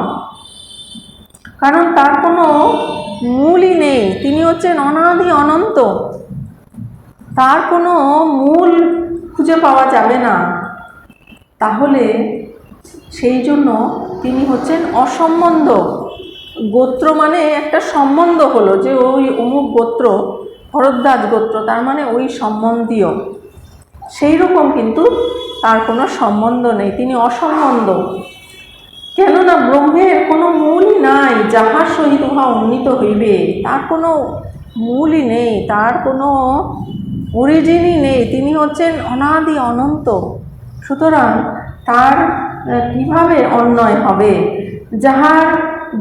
কারণ তার কোনো মূলই নেই। তিনি হচ্ছেন অনাদি অনন্ত, তার কোনো মূল খুঁজে পাওয়া যাবে না। তাহলে সেই জন্য তিনি হচ্ছেন অসম্বন্ধ। গোত্র মানে একটা সম্বন্ধ হলো, যে ওই অমুক গোত্র ভরদ্বাজ গোত্র, তার মানে ওই সম্বন্ধীয়, সেই রকম কিন্তু তার কোনো সম্বন্ধ নেই, তিনি অসম্বন্ধ। কেননা ব্রহ্মের কোনো মূলই নাই, যাহার সহিত উহা উন্নীত হইবে, তার কোনো মূলই নেই, তার কোনো অরিজিনই নেই, তিনি হচ্ছেন অনাদি অনন্ত। সুতরাং তার কিভাবে অন্বয় হবে? যাহার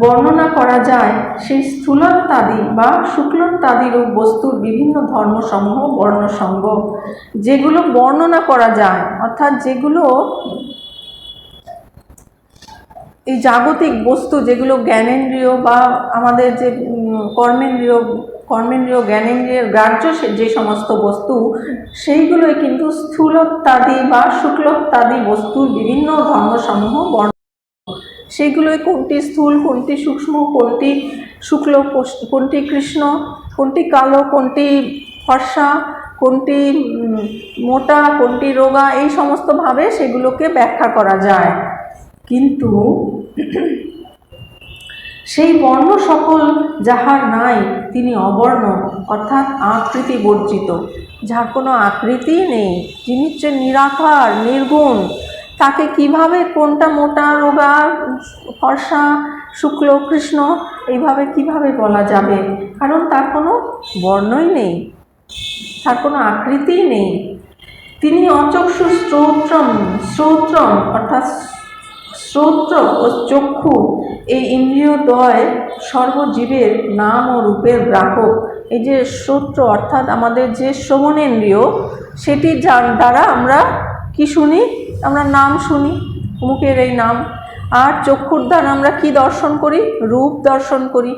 বর্ণনা করা যায় সেই স্থূলত্বাদি বা শুক্লত্বাদি রূপ বস্তুর বিভিন্ন ধর্মসমূহ বর্ণসঙ্গ, যেগুলো বর্ণনা করা যায়, অর্থাৎ যেগুলো এই জাগতিক বস্তু, যেগুলো জ্ঞানেন্দ্রিয় বা আমাদের যে কর্মেন্দ্রিয় জ্ঞানেন্দ্রিয়ের গ্রাহ্য যে সমস্ত বস্তু, সেইগুলোই কিন্তু স্থূলত্বাদি বা শুক্লত্বাদি বস্তুর বিভিন্ন ধর্মসমূহ বর্ণ। সেইগুলোই কোনটি স্থূল, কোনটি সূক্ষ্ম, কোনটি শুক্ল, কোনটি কৃষ্ণ, কোনটি কালো, কোনটি ফর্সা, কোনটি মোটা, কোনটি রোগা, এই সমস্তভাবে সেগুলোকে ব্যাখ্যা করা যায়। কিন্তু সেই বর্ণ সকল যাহার নাই তিনি অবর্ণ, অর্থাৎ আকৃতি বর্জিত, যার কোনো আকৃতি নেই, যিনি হচ্ছে নিরাকার, নির্গুণ, তাকে কিভাবে কোনটা মোটা, রোগা, ফর্সা, শুক্ল, কৃষ্ণ এইভাবে কিভাবে বলা যাবে? কারণ তার কোনো বর্ণই নেই, তার কোনো আকৃতিই নেই। তিনি অচক্ষু শ্রোত্রম অর্থাৎ শ্রোত্র ও চক্ষু এই ইন্দ্রিয়দ্বয় সর্বজীবের নাম ও রূপের গ্রাহক। এই যে শ্রোত্র অর্থাৎ আমাদের যে শ্রবণেন্দ্রিয়, সেটির দ্বারা আমরা কি শুনি? আমরা নাম শুনি, মুখের এই নাম। আর চক্ষুর দ্বারা আমরা কি দর্শন করি? রূপ দর্শন করি।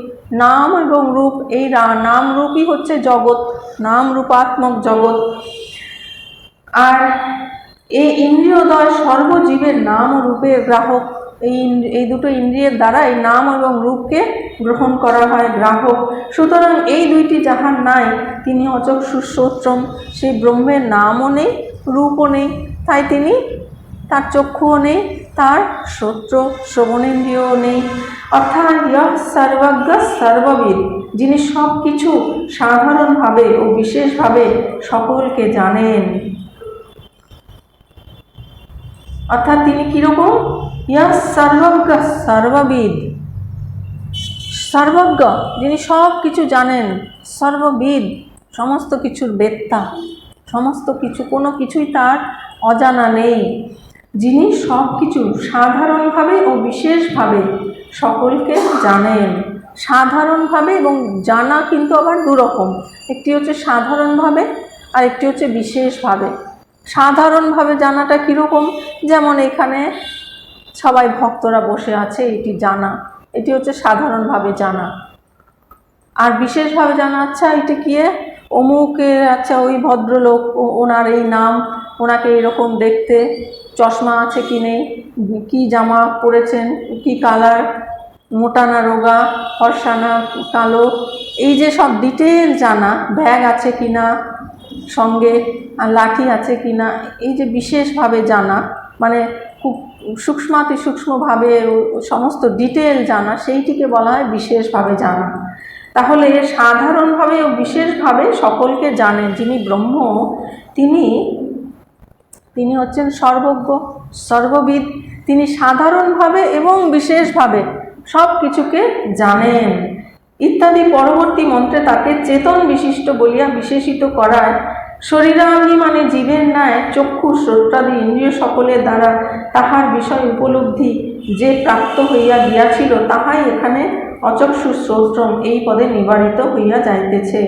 নাম এবং রূপ, এই নাম রূপই হচ্ছে জগৎ, নাম রূপাত্মক জগৎ। আর এই ইন্দ্রিয়দ্বয় সর্বজীবের নাম ও রূপের গ্রাহক। এই দুটো ইন্দ্রিয়ের দ্বারা এই নাম এবং রূপকে গ্রহণ করা হয়, গ্রাহক। সুতরাং এই দুইটি যাহার নাই তিনি অচক্ষু শ্রোত্রম, সেই ব্রহ্মের নামও নেই, রূপও নেই, তাই তিনি, তার চক্ষুও নেই, তার শ্রবণেন্দ্রিয়ও নেই। অর্থাৎ ইয়ঃ সর্বজ্ঞ সর্ববিদ, যিনি সব কিছু সাধারণভাবে ও বিশেষভাবে সকলকে জানেন। অর্থাৎ তিনি কীরকম? ইয়ঃ সর্বজ্ঞ সর্ববিদ, সর্বজ্ঞ, যিনি সব কিছু জানেন, সর্ববিদ, সমস্ত কিছুর বেত্তা, সমস্ত কিছু, কোনো কিছুই তার অজানা নেই, যিনি সব কিছু সাধারণভাবে ও বিশেষভাবে সকলকে জানেন। সাধারণভাবে এবং জানা কিন্তু আবার দুরকম, একটি হচ্ছে সাধারণভাবে আর একটি হচ্ছে বিশেষভাবে। সাধারণভাবে জানাটা কীরকম? যেমন এখানে সবাই ভক্তরা বসে আছে, এটি জানা, এটি হচ্ছে সাধারণভাবে জানা। আর বিশেষভাবে জানা, আচ্ছা এটা কি অমুকের, আচ্ছা ওই ভদ্রলোক, ওনার এই নাম, ওনাকে এরকম দেখতে, চশমা আছে কি নেই, কি জামা পরেছেন, কি কালার, মোটা না রোগা, ফর্সা না কালো, এই যে সব ডিটেল জানা, ব্যাগ আছে কি না সঙ্গে, আর লাঠি আছে কি না, এই যে বিশেষভাবে জানা, মানে খুব সূক্ষ্মাতি সূক্ষ্মভাবে সমস্ত ডিটেল জানা, সেইটিকে বলা হয় বিশেষভাবে জানা। তাহলে সাধারণভাবে ও বিশেষভাবে সকলকে জানেন যিনি ব্রহ্ম, তিনি হচ্ছেন সর্বজ্ঞ, সর্ববিদ। তিনি সাধারণভাবে এবং বিশেষভাবে সব কিছুকে জানেন ইত্যাদি। পরবর্তী মন্ত্রে তাকে চেতন বিশিষ্ট বলিয়া বিশেষিত করায় শরীরাভিমানে জীবের ন্যায় চক্ষু শ্রোত্রাদি ইন্দ্রিয় সকলের দ্বারা তাহার বিষয় উপলব্ধি যে প্রাপ্ত হইয়া গিয়াছিল, তাহাই এখানে অচক্ষু শ্রোত্রম এই পদে নিবারিত হইয়া যাইতেছে।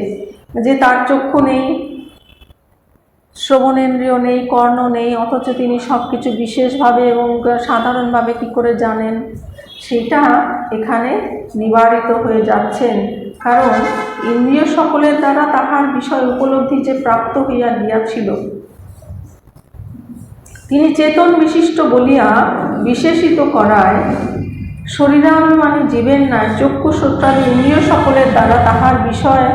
যে তার চক্ষু নেই, শ্রবণেন্দ্রিয় নেই, কর্ণ নেই, অথচ তিনি সব কিছু বিশেষভাবে এবং সাধারণভাবে কী করে জানেন, সেটা এখানে নিবারিত হয়ে যাচ্ছেন। কারণ ইন্দ্রিয় সকলের দ্বারা তাহার বিষয় উপলব্ধি যে প্রাপ্ত হইয়া গিয়াছিল, তিনি চেতন বিশিষ্ট বলিয়া বিশেষিত করায় শরীরাভিমানী জীবের ন্যায় চক্ষু শ্রোত্রাদি ইন্দ্রিয় সকলের দ্বারা তাহার বিষয়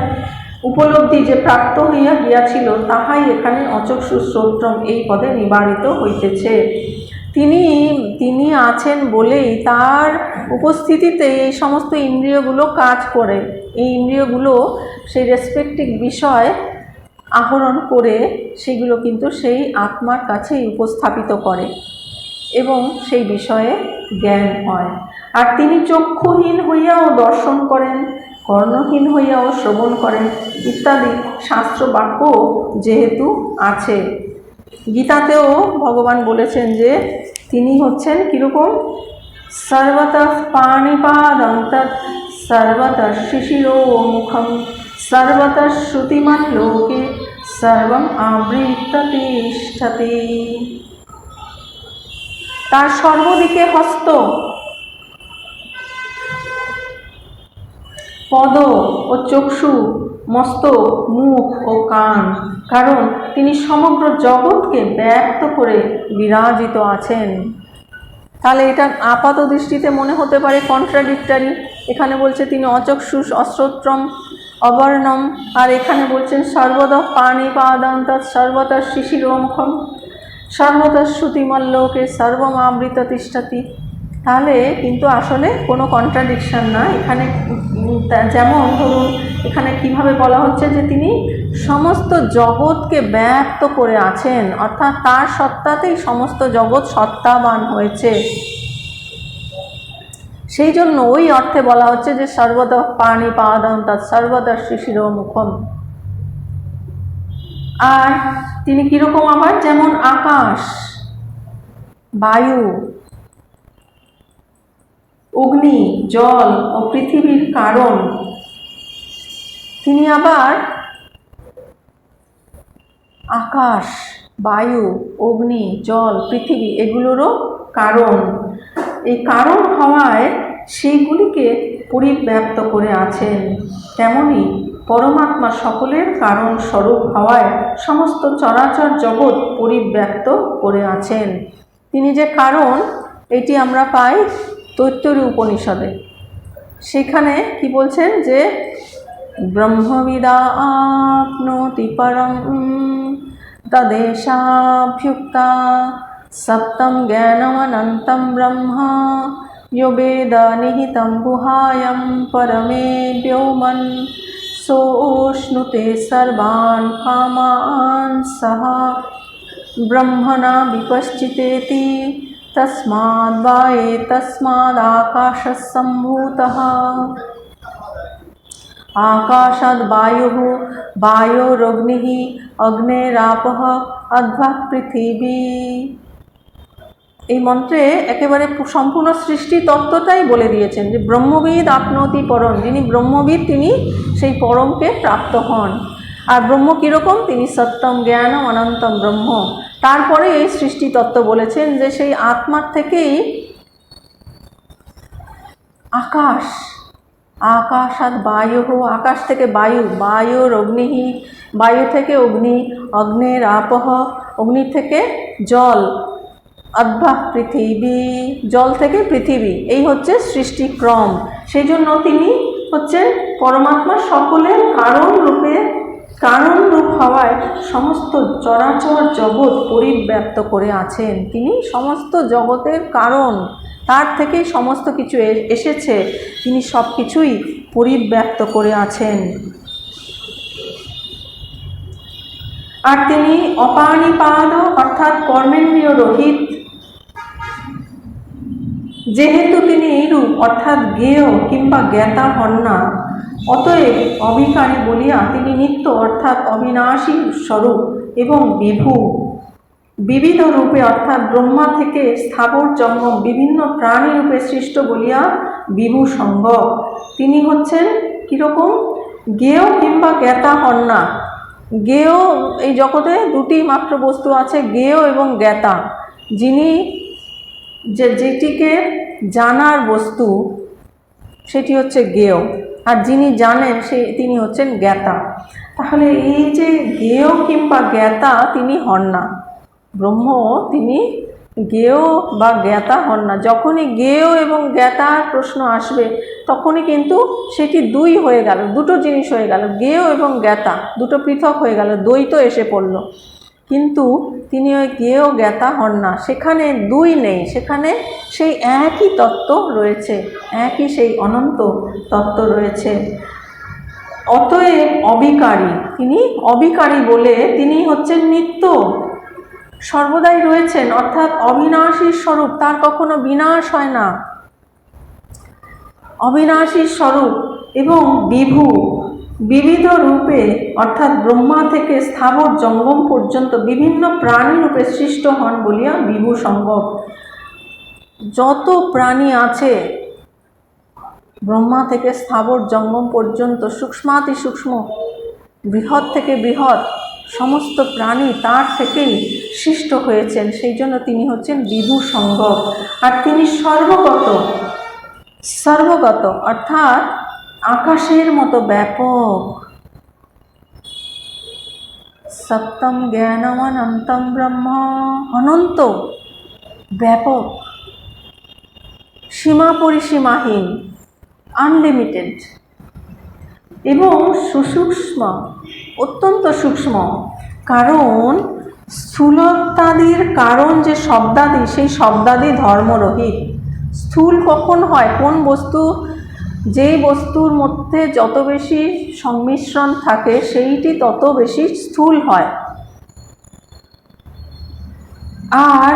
উপলব্ধি যে প্রাপ্ত হইয়া গিয়াছিল, তাহাই এখানে অচক্ষু শ্রোত্রম এই পদে নিবারিত হইতেছে। তিনি আছেন বলেই তার উপস্থিতিতে এই সমস্ত ইন্দ্রিয়গুলো কাজ করে। এই ইন্দ্রিয়গুলো সেই রেসপেক্টিভ বিষয় আহরণ করে সেগুলো কিন্তু সেই আত্মার কাছেই উপস্থাপিত করে এবং সেই বিষয়ে জ্ঞান হয়। আর তিনি চক্ষুহীন হইয়াও দর্শন করেন, কর্ণহীন হইয়াও শ্রবণ করেন ইত্যাদি শাস্ত্র বাক্য যেহেতু আছে। গীতাতেও ভগবান বলেছেন যে তিনি হচ্ছেন কীরকম, সর্বতঃ পাণিপাদং তৎ সর্বতঃ শিশিরো মুখম সর্বতঃ শ্রুতিমান লোকে সর্বম আবৃত্য তিষ্ঠতি। তার সর্বদিকে হস্ত, পদ ও চক্ষু, মস্তক, মুখ ও কান, কারণ তিনি সমগ্র জগৎকে ব্যক্ত করে বিরাজিত আছেন। তাহলে এটা আপাত দৃষ্টিতে মনে হতে পারে কন্ট্রাডিক্টরি। এখানে বলছে তিনি অচক্ষু অশ্রোত্রম অবর্ণম, আর এখানে বলছেন সর্বদঃ পাণিপাদং তৎ সর্বতঃ শিশিরোমুখম সর্বতঃ শ্রুতিমল্লোকে সর্বম আবৃত তিষ্ঠতি। তাহলে কিন্তু আসলে কোনো কন্ট্রাডিকশন না এখানে। যেমন ধরুন এখানে কিভাবে বলা হচ্ছে যে তিনি সমস্ত জগৎকে ব্যক্ত করে আছেন, অর্থাৎ তার সত্তাতেই সমস্ত জগৎ সত্তাবান হয়েছে। সেই জন্য ওই অর্থে বলা হচ্ছে যে সর্বদঃ পাণিপাদং তৎ সর্বতঃ শিশিরোমুখম। আর তিনি কীরকম আবার, যেমন আকাশ, বায়ু, অগ্নি, জল ও পৃথিবীর কারণ, তিনি আবার আকাশ, বায়ু, অগ্নি, জল, পৃথিবী এগুলোরও কারণ। এই কারণ হওয়ায় সেইগুলিকে পরিব্যাপ্ত করে আছেন। তেমনি পরমাত্মা সকলের কারণ স্বরূপ হওয়ায় সমস্ত চরাচর জগৎ পরিব্যাপ্ত করে আছেন। তিনি যে কারণ, এটি আমরা পাই তৈত্তরী উপনিষদে। সেখানে কি বলছেন যে ব্রহ্মবিদা আপনোতি পরম তদেশাভ্যুক্তা সপ্তম জ্ঞানমনন্তম ব্রহ্মা यो वेद निहितं गुहायां परमे व्योमन् सोऽश्नुते सर्वान् कामान् सः ब्रह्मणा विपश्चितेति तस्माद् वा एतस्मादाकाशः सम्भूतः आकाशाद् वायुः वायोरग्निः अग्नेरापः अध्वः पृथिवी। এই মন্ত্রে একেবারে সম্পূর্ণ সৃষ্টি তত্ত্বটাই বলে দিয়েছেন যে ব্রহ্মবিদ আপনতি পরম, যিনি ব্রহ্মবিদ তিনি সেই পরমকে প্রাপ্ত হন। আর ব্রহ্ম কীরকম, তিনি সত্যম জ্ঞানম অনন্তম ব্রহ্ম। তারপরে এই সৃষ্টি তত্ত্ব বলেছেন যে সেই আত্মার থেকেই আকাশ, আকাশাৎ বায়ু, আকাশ থেকে বায়ু, বায়ুর অগ্নিহি, বায়ু থেকে অগ্নি, অগ্নের আপহ, অগ্নি থেকে জল, অদ্ভা পৃথিবী, জল থেকে পৃথিবী। এই হচ্ছে সৃষ্টিক্রম। সেই জন্য তিনি হচ্ছে পরমাত্মা সকলের কারণ রূপ হওয়ায় সমস্ত চরাচর জগৎ পরিব্যাপ্ত করে আছেন। তিনি সমস্ত জগতের কারণ, তার থেকেই সমস্ত কিছু এসেছে, তিনি সব কিছুই পরিব্যাপ্ত করে আছেন। আর তিনি অপানিপাদ অর্থাৎ কর্মেন্দ্রিয় রহিত। যেহেতু তিনি এইরূপ অর্থাৎ জ্ঞেয় কিংবা জ্ঞাতা হন না, অতএব অবিকারী বলিয়া তিনি নিত্য অর্থাৎ অবিনাশী স্বরূপ এবং বিভু, বিবিধ রূপে অর্থাৎ ব্রহ্মা থেকে স্থাবর জঙ্গম বিভিন্ন প্রাণী রূপে সৃষ্ট বলিয়া বিভু সঙ্গ। তিনি হচ্ছেন কীরকম? জ্ঞেয় কিংবা জ্ঞাতা হন না। জ্ঞেয়, এই জগতে দুটি মাত্র বস্তু আছে, জ্ঞেয় এবং জ্ঞাতা। যিনি যেটিকে জানার বস্তু সেটি হচ্ছে জ্ঞেয়, আর যিনি জানেন তিনি হচ্ছেন জ্ঞাতা। তাহলে এই যে জ্ঞেয় কিংবা জ্ঞাতা তিনি হন না, ব্রহ্ম তিনি জ্ঞেয় বা জ্ঞাতা হন না। যখনই জ্ঞেয় এবং জ্ঞাতার প্রশ্ন আসবে তখনই কিন্তু সেটি দুই হয়ে গেল, দুটো জিনিস হয়ে গেল, জ্ঞেয় এবং জ্ঞাতা দুটো পৃথক হয়ে গেল, দ্বৈত এসে পড়ল। কিন্তু তিনি ওই জ্ঞেয় জ্ঞাতা হন না, সেখানে দুই নেই, সেখানে সেই একই তত্ত্ব রয়েছে, একই সেই অনন্ত তত্ত্ব রয়েছে। অতএব অবিকারী, তিনি অবিকারী বলে তিনি হচ্ছেন নিত্য, সর্বদাই রয়েছেন, অর্থাৎ অবিনাশী স্বরূপ, তার কখনো বিনাশ হয় না, অবিনাশী স্বরূপ এবং বিভু, বিবিধ রূপে অর্থাৎ ব্রহ্মা থেকে স্থাবর জঙ্গম পর্যন্ত বিভিন্ন প্রাণী রূপে সৃষ্ট হন বলিয়া বিভু সঙ্গম। যত প্রাণী আছে ব্রহ্মা থেকে স্থাবর জঙ্গম পর্যন্ত, সূক্ষ্মাতি সূক্ষ্ম, বৃহৎ থেকে বৃহৎ সমস্ত প্রাণী তার থেকেই সৃষ্ট হয়েছেন। সেই জন্য তিনি হচ্ছেন বিভু সঙ্গম। আর তিনি সর্বগত অর্থাৎ আকাশের মতো ব্যাপক। সত্যম জ্ঞানম অনন্তম ব্রহ্ম, অনন্ত, ব্যাপক, সীমা পরিসীমাহীন, আনলিমিটেড এবং সুসূক্ষ্ম, অত্যন্ত সূক্ষ্ম। কারণ স্থূলতাদির কারণ যে শব্দাদি, সেই শব্দাদি ধর্মরহিত। স্থূল কখন হয়? কোন বস্তু, যেই বস্তুর মধ্যে যত বেশি সংমিশ্রণ থাকে সেইটি তত বেশি স্থূল হয়। আর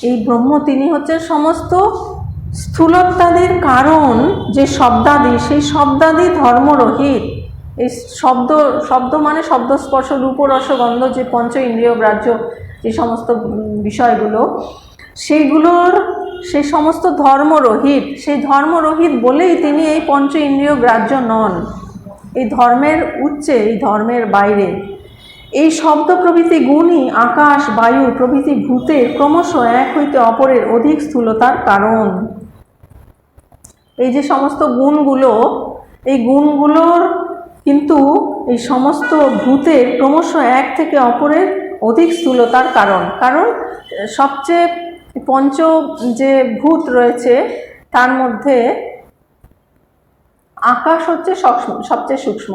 এই ব্রহ্ম তিনি হচ্ছেন সমস্ত স্থূলতাদির কারণ যে শব্দাদি, সেই শব্দাদি ধর্মরহিত। এই শব্দ মানে শব্দস্পর্শ রূপ রস গন্ধ, যে পঞ্চ ইন্দ্রিয় গ্রাহ্য যে সমস্ত বিষয়গুলো, সেইগুলোর সেই সমস্ত ধর্মরহিত। সেই ধর্মরহিত বলেই তিনি এই পঞ্চ ইন্দ্রিয় গ্রাহ্য নন, এই ধর্মের উচ্চে, এই ধর্মের বাইরে। এই শব্দ প্রভৃতি গুণই আকাশ বায়ু প্রভৃতি ভূতের ক্রমশ এক হইতে অপরের অধিক স্থূলতার কারণ। এই যে সমস্ত গুণগুলো, এই গুণগুলোর কিন্তু এই সমস্ত ভূতের ক্রমশ এক থেকে অপরের অধিক স্থূলতার কারণ। কারণ সবচেয়ে পঞ্চ যে ভূত রয়েছে তার মধ্যে আকাশ হচ্ছে সবচেয়ে সূক্ষ্ম,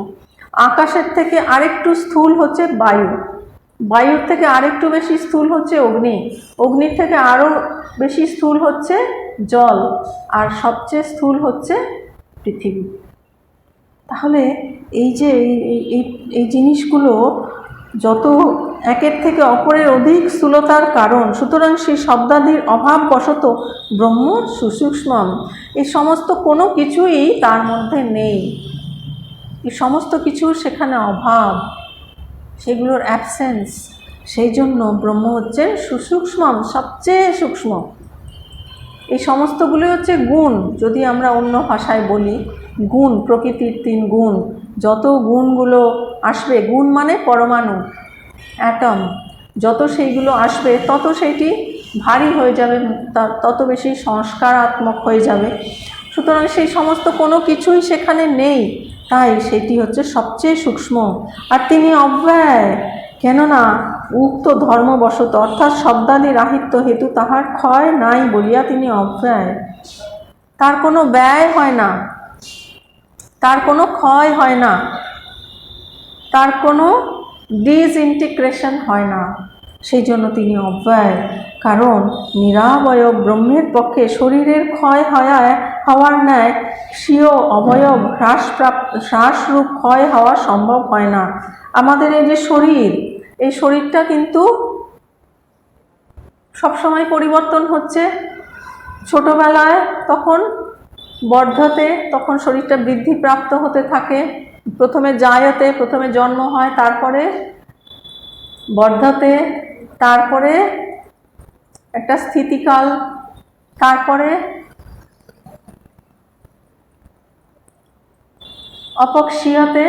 আকাশের থেকে আরেকটু স্থূল হচ্ছে বায়ু, বায়ুর থেকে আরেকটু বেশি স্থূল হচ্ছে অগ্নি, অগ্নির থেকে আরও বেশি স্থূল হচ্ছে জল, আর সবচেয়ে স্থূল হচ্ছে পৃথিবী। তাহলে এই যে এই জিনিসগুলো যত একের থেকে অপরের অধিক স্থূলতার কারণ, সুতরাং সেই শব্দাদির অভাববশত ব্রহ্ম সুসূক্ষ্মম। এই সমস্ত কোনো কিছুই তার মধ্যে নেই, এই সমস্ত কিছুর সেখানে অভাব, সেগুলোর অ্যাবসেন্স। সেই জন্য ব্রহ্ম হচ্ছে সুসূক্ষ্মম, সবচেয়ে সূক্ষ্ম। এই সমস্তগুলি হচ্ছে গুণ, যদি আমরা অন্য ভাষায় বলি গুণ, প্রকৃতির 3 গুণ। যত গুণগুলো আসবে, গুণ মানে পরমাণু, অ্যাটম, যত সেইগুলো আসবে তত সেইটি ভারী হয়ে যাবে, তত বেশি সংস্কারাত্মক হয়ে যাবে। সুতরাং সেই সমস্ত কোনো কিছুই সেখানে নেই, তাই সেটি হচ্ছে সবচেয়ে সূক্ষ্ম। আর তিনি অব্যয়, কেননা উক্ত ধর্মবশত অর্থাৎ শব্দাদি রাহিত্য হেতু তাহার ক্ষয় নাই বলিয়া তিনি অব্যয়। তার কোনো ব্যয় হয় না, তার কোনো ক্ষয় হয় না, তার কোনো ডিসইন্টিগ্রেশন হয় না, সেই জন্য তিনি অব্যয়। কারণ নিরাবয়ব ব্রহ্মের পক্ষে শরীরের ক্ষয় হওয়ার ন্যায় স্বীয় অবয়ব হ্রাসরূপ ক্ষয় হওয়া সম্ভব হয় না। আমাদের এই যে শরীর, এই শরীরটা কিন্তু সবসময় পরিবর্তন হচ্ছে। ছোটবেলায় তখন বর্ধতে, তখন শরীরটা বৃদ্ধিপ্রাপ্ত হতে থাকে। প্রথমে জায়তে, প্রথমে জন্ম হয়, তারপরে বর্ধতে, তারপরে একটা স্থিতিকাল, তারপরে অপক্ষীয়তে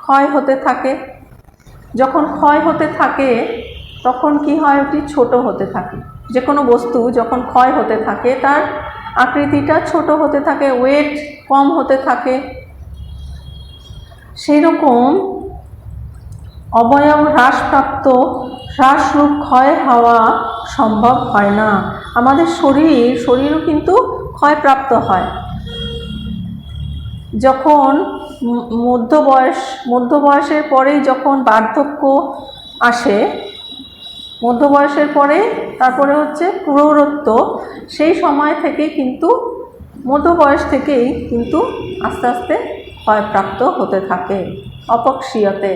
ক্ষয় হতে থাকে। যখন ক্ষয় হতে থাকে তখন কি হয়, ওটি ছোট হতে থাকে। যে কোনো বস্তু যখন ক্ষয় হতে থাকে তার আকৃতিটা ছোট হতে থাকে, ওয়েট কম হতে থাকে। সেই রকম অবয়ব হ্রাসরূপ ক্ষয় হওয়া সম্ভব হয় না। আমাদের শরীরও কিন্তু ক্ষয়প্রাপ্ত হয়। যখন মধ্য বয়সের পরেই যখন বার্ধক্য আসে, মধ্য বয়সের পরে তারপরে হচ্ছে প্রৌঢ়ত্ব, সেই সময় থেকেই কিন্তু মধ্য বয়স থেকেই কিন্তু আস্তে আস্তে ক্ষয়প্রাপ্ত হতে থাকে, অপক্ষীয়তে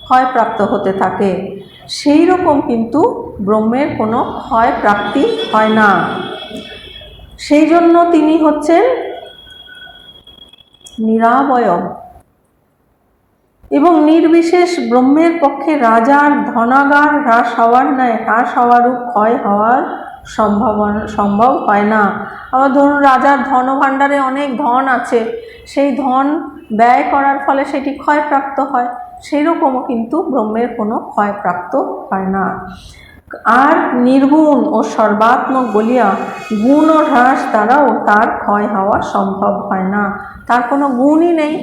ক্ষয়প্রাপ্ত হতে থাকে। সেই রকম কিন্তু ব্রহ্মের কোনো ক্ষয়প্রাপ্তি হয় না। সেই জন্য তিনি হচ্ছেন নিরাবয়ব এবং নির্বিশেষ। ব্রহ্মের পক্ষে রাজার ধনাগার হ্রাস হওয়ার ন্যায় হ্রাস হওয়ারূপ ক্ষয় হওয়ার সম্ভব হয় না। আবার ধরুন রাজার ধনভাণ্ডারে অনেক ধন আছে, সেই ধন ব্যয় করার ফলে সেটি ক্ষয়প্রাপ্ত হয়, সেই রকমও কিন্তু ব্রহ্মের কোনো ক্ষয়প্রাপ্ত হয় না। আর নির্গুণ ও সর্বাত্মক বলিয়া গুণ ও হ্রাস দ্বারাও তার ক্ষয় হওয়া সম্ভব হয় না। তার কোনো গুণই নেই।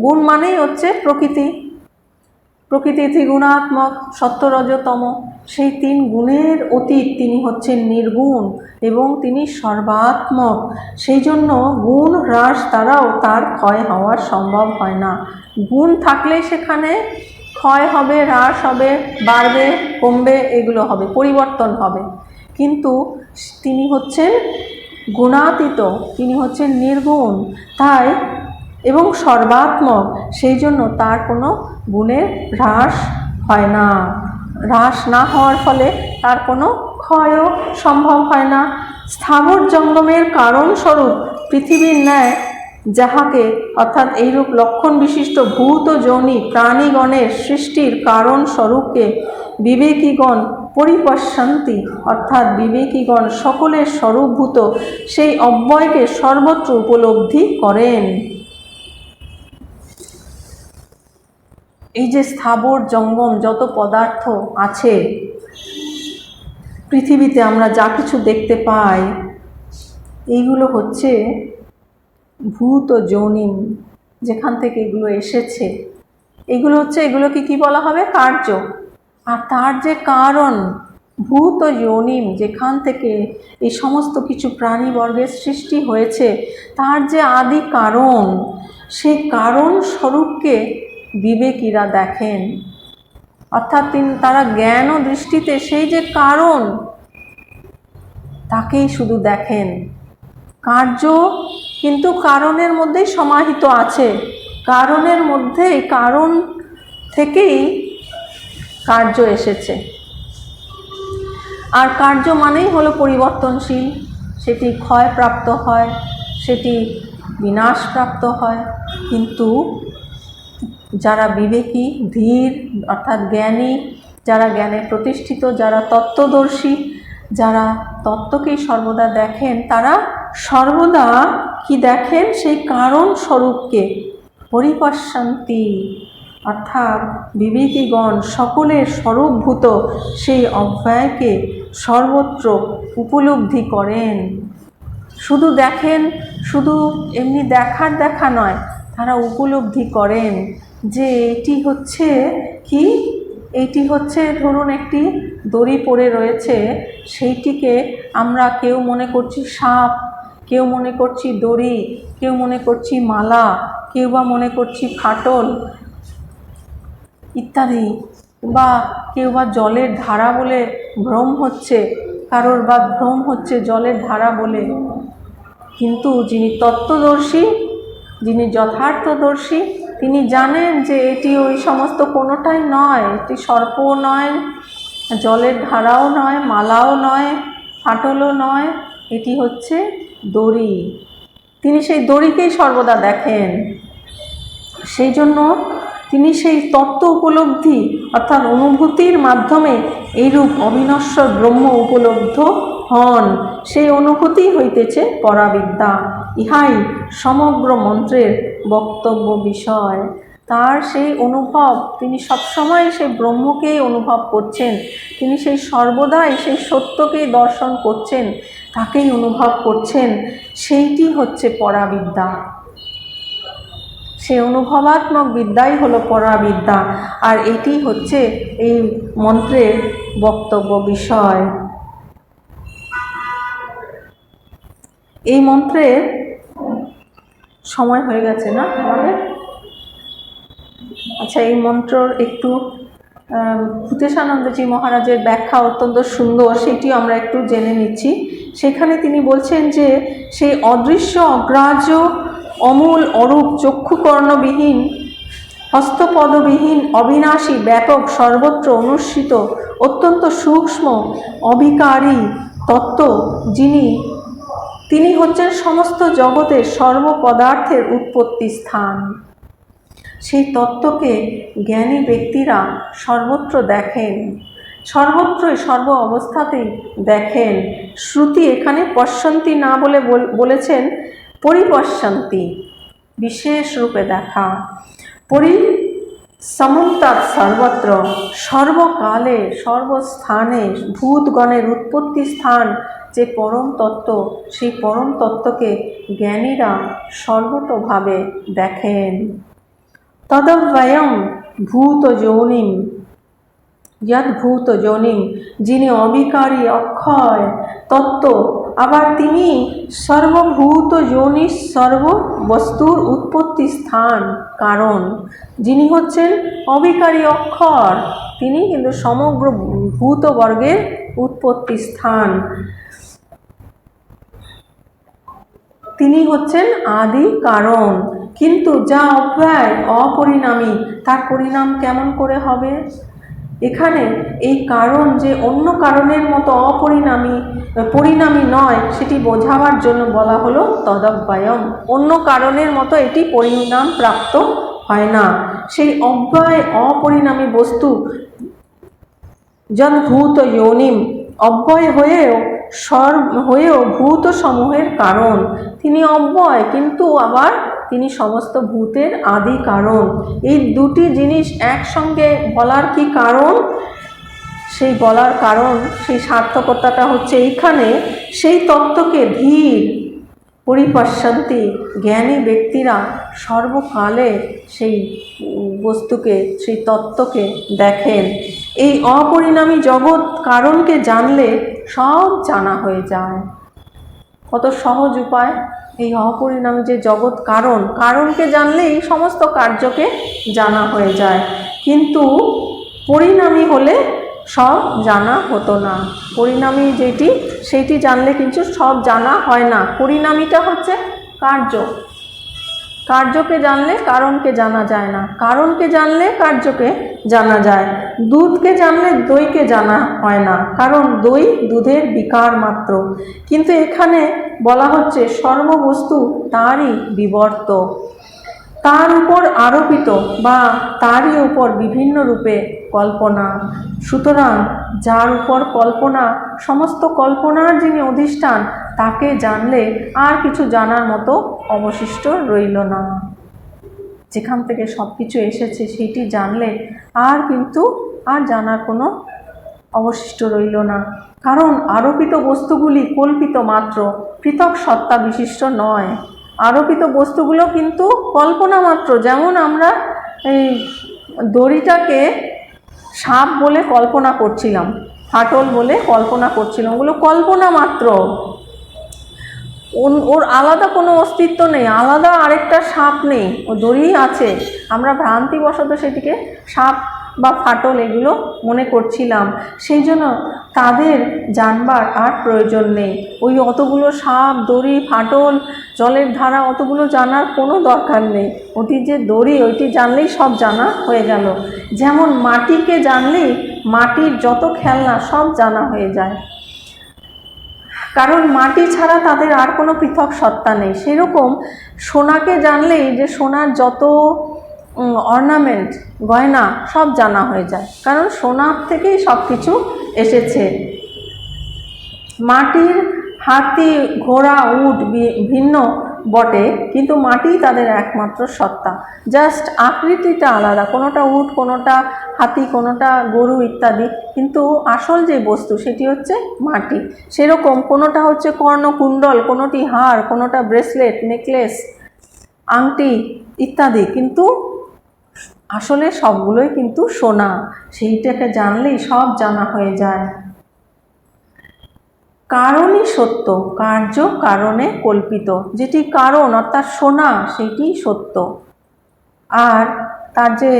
গুণ মানেই হচ্ছে প্রকৃতি, ত্রিগুণাত্মক, সত্য রজ তম, সেই তিন গুণের অতীত তিনি হচ্ছেন নির্গুণ এবং তিনি সর্বাত্মক। সেই জন্য গুণ হ্রাস দ্বারাও তার ক্ষয় হওয়া সম্ভব হয় না। গুণ থাকলেই সেখানে ক্ষয় হবে, হ্রাস হবে, বাড়বে, কমবে, এগুলো হবে, পরিবর্তন হবে। কিন্তু তিনি হচ্ছেন গুণাতীত, তিনি হচ্ছেন নির্গুণ, তাই এবং সর্বাত্মক, সেই জন্য তার কোনো গুণের হ্রাস হয় না। হ্রাস না হওয়ার ফলে তার কোনো ক্ষয়ও সম্ভব হয় না। স্থাবর জঙ্গমের কারণস্বরূপ পৃথিবীর ন্যায় যাহাকে অর্থাৎ এইরূপ লক্ষণ বিশিষ্ট ভূত যোনি প্রাণীগণের সৃষ্টির কারণ স্বরূপকে বিবেকীগণ পরিপশ্যন্তি, অর্থাৎ বিবেকীগণ সকলের স্বরূপভূত সেই অব্যয়কে সর্বত্র উপলব্ধি করেন। এই যে স্থাবর জঙ্গম যত পদার্থ আছে পৃথিবীতে, আমরা যা কিছু দেখতে পাই, এইগুলো হচ্ছে ভূত যোনি, যেখান থেকে এগুলো এসেছে, এগুলো হচ্ছে, এগুলোকে কি বলা হবে, কার্য। আর তার যে কারণ ভূত যোনিম, যেখান থেকে এই সমস্ত কিছু প্রাণীবর্গের সৃষ্টি হয়েছে, তার যে আদি কারণ, সেই কারণ স্বরূপকে বিবেকীরা দেখেন। অর্থাৎ তারা জ্ঞান ও দৃষ্টিতে সেই যে কারণ, তাকেই শুধু দেখেন। কার্য কিন্তু কারণের মধ্যেই সমাহিত আছে, কারণের মধ্যেই, কারণ থেকেই কার্য এসেছে। আর কার্য মানেই হলো পরিবর্তনশীল, সেটি ক্ষয়প্রাপ্ত হয়, সেটি বিনাশপ্রাপ্ত হয়। কিন্তু যারা বিবেকী, ধীর, অর্থাৎ জ্ঞানী, যারা জ্ঞানে প্রতিষ্ঠিত, যারা তত্ত্বদর্শী, যারা তত্ত্বকেই সর্বদা দেখেন, তারা সর্বদা কি দেখেন, সেই কারণ স্বরূপকে পরিপশ্যন্তি, অর্থাৎ বিবেকীগণ সকলের স্বরূপভূত সেই অব্যয়কে সর্বত্র উপলব্ধি করেন। শুধু দেখেন, শুধু এমনি দেখা নয়, তারা উপলব্ধি করেন যে এটি হচ্ছে কি, এইটি হচ্ছে ধরুন একটি দড়ি পড়ে রয়েছে, সেইটিকে আমরা কেউ মনে করছি সাপ, কেউ মনে করছি দড়ি, কেউ মনে করছি মালা, কেউ বা মনে করছি ফাটল ইত্যাদি, বা কেউ বা জলের ধারা বলে ভ্রম হচ্ছে, কারোর বা ভ্রম হচ্ছে জলের ধারা বলে। কিন্তু যিনি তত্ত্বদর্শী, যিনি যথার্থদর্শী, তিনি জানেন যে এটি ওই সমস্ত কোনোটাই নয়, এটি সর্পও নয়, জলের ধারাও নয়, মালাও নয়, ফাটলও নয়, এটি হচ্ছে দড়ি। তিনি সেই দড়িকেই সর্বদা দেখেন। সেই জন্য তিনি সেই তত্ত্ব উপলব্ধি অর্থাৎ অনুভূতির মাধ্যমে এইরূপ অবিনশ্বর ব্রহ্ম উপলব্ধ হন। সেই অনুভূতি হইতেছে পরাবিদ্যা। ইহাই সমগ্র মন্ত্রের বক্তব্য বিষয়। তার সেই অনুভব, তিনি সবসময় সেই ব্রহ্মকেই অনুভব করছেন, তিনি সেই সর্বদাই সেই সত্যকেই দর্শন করছেন, তাকেই অনুভব করছেন। সেইটি হচ্ছে পরাবিদ্যা। সেই অনুভবাত্মক বিদ্যাই হলো পরাবিদ্যা। আর এটি হচ্ছে এই মন্ত্রের বক্তব্য বিষয়। এই মন্ত্রের সময় হয়ে গেছে না আমাদের? আচ্ছা, এই মন্ত্রর একটু ভূতেশানন্দজি মহারাজের ব্যাখ্যা অত্যন্ত সুন্দর, সেটিও আমরা একটু জেনে নিচ্ছি। সেখানে তিনি বলছেন যে সেই অদৃশ্য, অগ্রাহ্য, অমূল, অরূপ, চক্ষুকর্ণবিহীন, হস্তপদবিহীন, অবিনাশী, ব্যাপক, সর্বত্র অনুষ্ঠিত, অত্যন্ত সূক্ষ্ম, অবিকারী তত্ত্ব তিনি হচ্ছেন সমস্ত জগতের সর্বপদার্থের উৎপত্তি স্থান। সেই তত্ত্বকে জ্ঞানী ব্যক্তিরা সর্বত্র দেখেন, সর্বত্রই সর্ব অবস্থাতেই দেখেন। শ্রুতি এখানে পশ্যন্তি না বলে বলেছেন পরিপশ্যন্তি, বিশেষ রূপে দেখা। সমন্তাৎ সর্বত্র, সর্বকালে সর্বস্থানে ভূতগণের উৎপত্তি স্থান যে পরম তত্ত্ব, সেই পরম তত্ত্বকে জ্ঞানীরা সর্বতোভাবে দেখেন। তদব্যয়ম ভূত যোনিম, যদ ভূত যোনিম, যিনি অবিকারী অক্ষয় তত্ত্ব, আবার তিনি সর্বভূত যোনি, সর্ব বস্তুর উৎপত্তি স্থান কারণ। যিনি হচ্ছেন অবিকারী অক্ষর, তিনি কিন্তু সমগ্র ভূতবর্গের উৎপত্তি স্থান। তিনি হচ্ছেন আদি কারণ। কিন্তু যা অব্যয়, অপরিণামী, তার পরিণাম কেমন করে হবে? এখানে এই কারণ যে অন্য কারণের মতো পরিণামী নয়, সেটি বোঝাবার জন্য বলা হলো তদব্যয়ম। অন্য কারণের মতো এটি পরিণাম প্রাপ্ত হয় না। সেই অব্যয়, অপরিণামী বস্তু যদ্ভূত যোনিম, অব্যয় হয়েও ভূত সমূহের কারণ। তিনি অব্যয়, কিন্তু আবার তিনি সমস্ত ভূতের আদি কারণ। এই দুটি জিনিস একসঙ্গে বলার কি কারণ? সেই বলার কারণ, সেই সার্থকতাটা হচ্ছে এইখানে, সেই তত্ত্বকে ধীর পরিপশ্যন্তি, জ্ঞানী ব্যক্তিরা সর্বকালে সেই বস্তুকে, সেই তত্ত্বকে দেখেন। এই অপরিণামী জগৎ কারণকে জানলে সব জানা হয়ে যায়। কত সহজ উপায়! এই অপরিণামী যে জগৎ কারণকে জানলে এই সমস্ত কার্যকে জানা হয়ে যায়। কিন্তু পরিণামী হলে সব জানা হতো না। পরিণামী যেটি, সেইটি জানলে কিন্তু সব জানা হয় না। পরিণামীটা হচ্ছে কার্যকে জানলে কারণকে জানা যায় না, কারণকে জানলে কার্যকে জানা যায়। দুধকে জানলে দইকে জানা হয় না, কারণ দই দুধের বিকার মাত্র। কিন্তু এখানে বলা হচ্ছে সর্ববস্তু তারই বিবর্ত, তার উপর আরোপিত বা তারই উপর বিভিন্ন রূপে কল্পনা। সুতরাং যার উপর কল্পনা, সমস্ত কল্পনার যিনি অধিষ্ঠান, তাকে জানলে আর কিছু জানার মতো অবশিষ্ট রইল না। যেখান থেকে সব কিছু এসেছে সেটি জানলে আর জানার কোনো অবশিষ্ট রইল না, কারণ আরোপিত বস্তুগুলি কল্পিত মাত্র, পৃথক সত্তা বিশিষ্ট নয়। আরোপিত বস্তুগুলো কিন্তু কল্পনা মাত্র। যেমন আমরা এই দড়িটাকে সাপ বলে কল্পনা করছিলাম, ফাটল বলে কল্পনা করছিলাম, ওগুলো কল্পনা মাত্র, ওর আলাদা কোনো অস্তিত্ব নেই, আলাদা আরেকটা সাপ নেই, ও দড়ি আছে। আমরা ভ্রান্তিবশত সেটিকে সাপ বা ফাটল এগুলো মনে করছিলাম, সেই জন্য তাদের জানবার আর প্রয়োজন নেই। ওই অতগুলো সাপ, দড়ি, ফাটল, জলের ধারা, অতগুলো জানার কোনো দরকার নেই। ওটি যে দড়ি, ওইটি জানলেই সব জানা হয়ে গেল। যেমন মাটিকে জানলেই মাটির যত খেলনা সব জানা হয়ে যায়, কারণ মাটি ছাড়া তাদের আর কোনো পৃথক সত্তা নেই। সেরকম সোনাকে জানলেই যে সোনার যত অর্নামেন্ট, গয়না সব জানা হয়ে যায়, কারণ সোনার থেকেই সব কিছু এসেছে। মাটির হাতি, ঘোড়া, উট ভিন্ন বটে, কিন্তু মাটি তাদের একমাত্র সত্তা, জাস্ট আকৃতিটা আলাদা, কোনোটা উট, কোনোটা হাতি, কোনোটা গরু ইত্যাদি, কিন্তু আসল যে বস্তু সেটি হচ্ছে মাটি। সেরকম কোনোটা হচ্ছে কর্ণকুণ্ডল, কোনোটি হার, কোনোটা ব্রেসলেট, নেকলেস, আংটি ইত্যাদি, কিন্তু আসলে সবগুলোই কিন্তু সোনা। সেইটাকে জানলেই সব জানা হয়ে যায়। কারণই সত্য, কার্য কারণে কল্পিত। যেটি কারণ অর্থাৎ সোনা সেটি সত্য, আর তার যে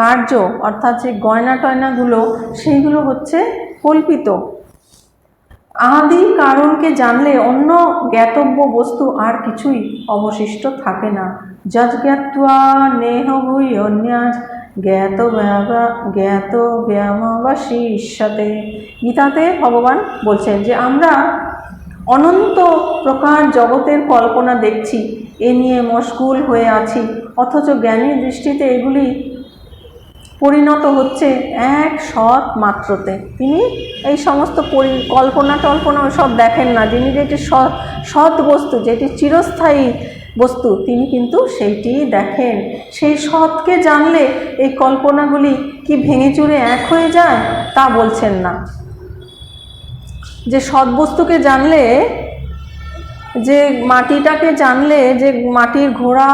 কার্য অর্থাৎ যে গয়না টয়নাগুলো সেইগুলো হচ্ছে কল্পিত। আদি কারণকে জানলে অন্য জ্ঞাতব্য বস্তু আর কিছুই অবশিষ্ট থাকে না। যজ্ঞাত্বা নেহ ভুই অন্যাজ জ্ঞাত ব্যামবশিষ্যতে। গীতাতে ভগবান বলছেন যে আমরা অনন্ত প্রকার জগতের কল্পনা দেখছি, এ নিয়ে মশগুল হয়ে আছি, অথচ জ্ঞানীর দৃষ্টিতে এগুলি পরিণত হচ্ছে এক সৎ মাত্রতে। তিনি এই সমস্ত কল্পনা টল্পনা সব দেখেন না। যিনি যেটি সৎ বস্তু, যেটি চিরস্থায়ী বস্তু, তিনি কিন্তু সেইটি দেখেন। সেই সৎকে জানলে এই কল্পনাগুলি কি ভেঙে চুরে এক হয়ে যায় তা বলছেন না। যে সৎ বস্তুকে জানলে, যে মাটিটাকে জানলে যে মাটির ঘোড়া,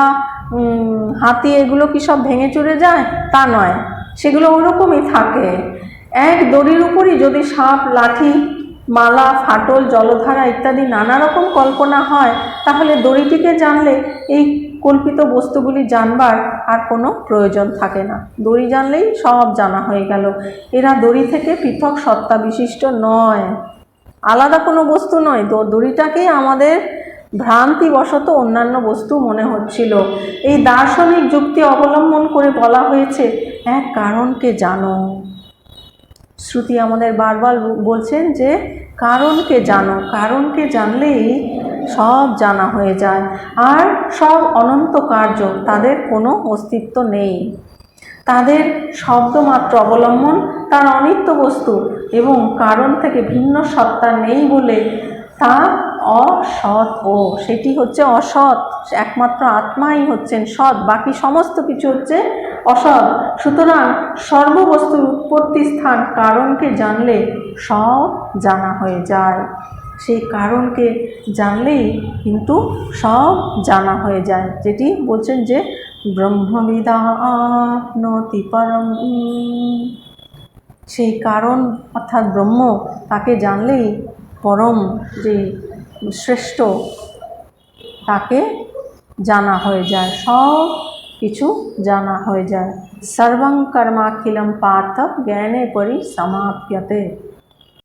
হাতি এগুলো কি সব ভেঙে চুরে যায় তা নয়, সেগুলো ওরকমই থাকে। এক দড়ির উপরই যদি সাপ, লাঠি, মালা, ফাটল, জলধারা ইত্যাদি নানা রকম কল্পনা হয়, তাহলে দড়িটিকে জানলে এই কল্পিত বস্তুগুলি জানবার আর কোনো প্রয়োজন থাকে না। দড়ি জানলেই সব জানা হয়ে গেল। এরা দড়ি থেকে পৃথক সত্তা বিশিষ্ট নয়, আলাদা কোনো বস্তু নয়। দড়িটাকেই আমাদের ভ্রান্তিবশত অন্যান্য বস্তু মনে হচ্ছিল। এই দার্শনিক যুক্তি অবলম্বন করে বলা হয়েছে এক কারণকে জানো। শ্রুতি আমাদের বারবার বলছেন যে কারণকে জানো, কারণকে জানলেই সব জানা হয়ে যায়। আর সব অনন্ত কার্য, তাদের কোনো অস্তিত্ব নেই, তাদের শব্দমাত্র অবলম্বন, তার অনিত্য বস্তু এবং কারণ থেকে ভিন্ন সত্তা নেই বলে তা অসৎ, ও সেটি হচ্ছে অসৎ। একমাত্র আত্মাই হচ্ছেন সৎ, বাকি সমস্ত কিছু হচ্ছে অসৎ। সুতরাং সর্ববস্তুর উৎপত্তি স্থান কারণকে জানলে সব জানা হয়ে যায়। সেই কারণকে জানলেই কিন্তু সব জানা হয়ে যায়, যেটি বলছেন যে ব্রহ্মবিদাপ্নোতি পরম। সেই কারণ অর্থাৎ ব্রহ্ম, তাকে জানলেই পরম যে শ্রেষ্ঠ তাকে জানা হয়ে যায়, সব কিছু জানা হয়ে যায়। সর্বং কর্মাখিলম পার্থ জ্ঞানে পরি সমাপ্যতে।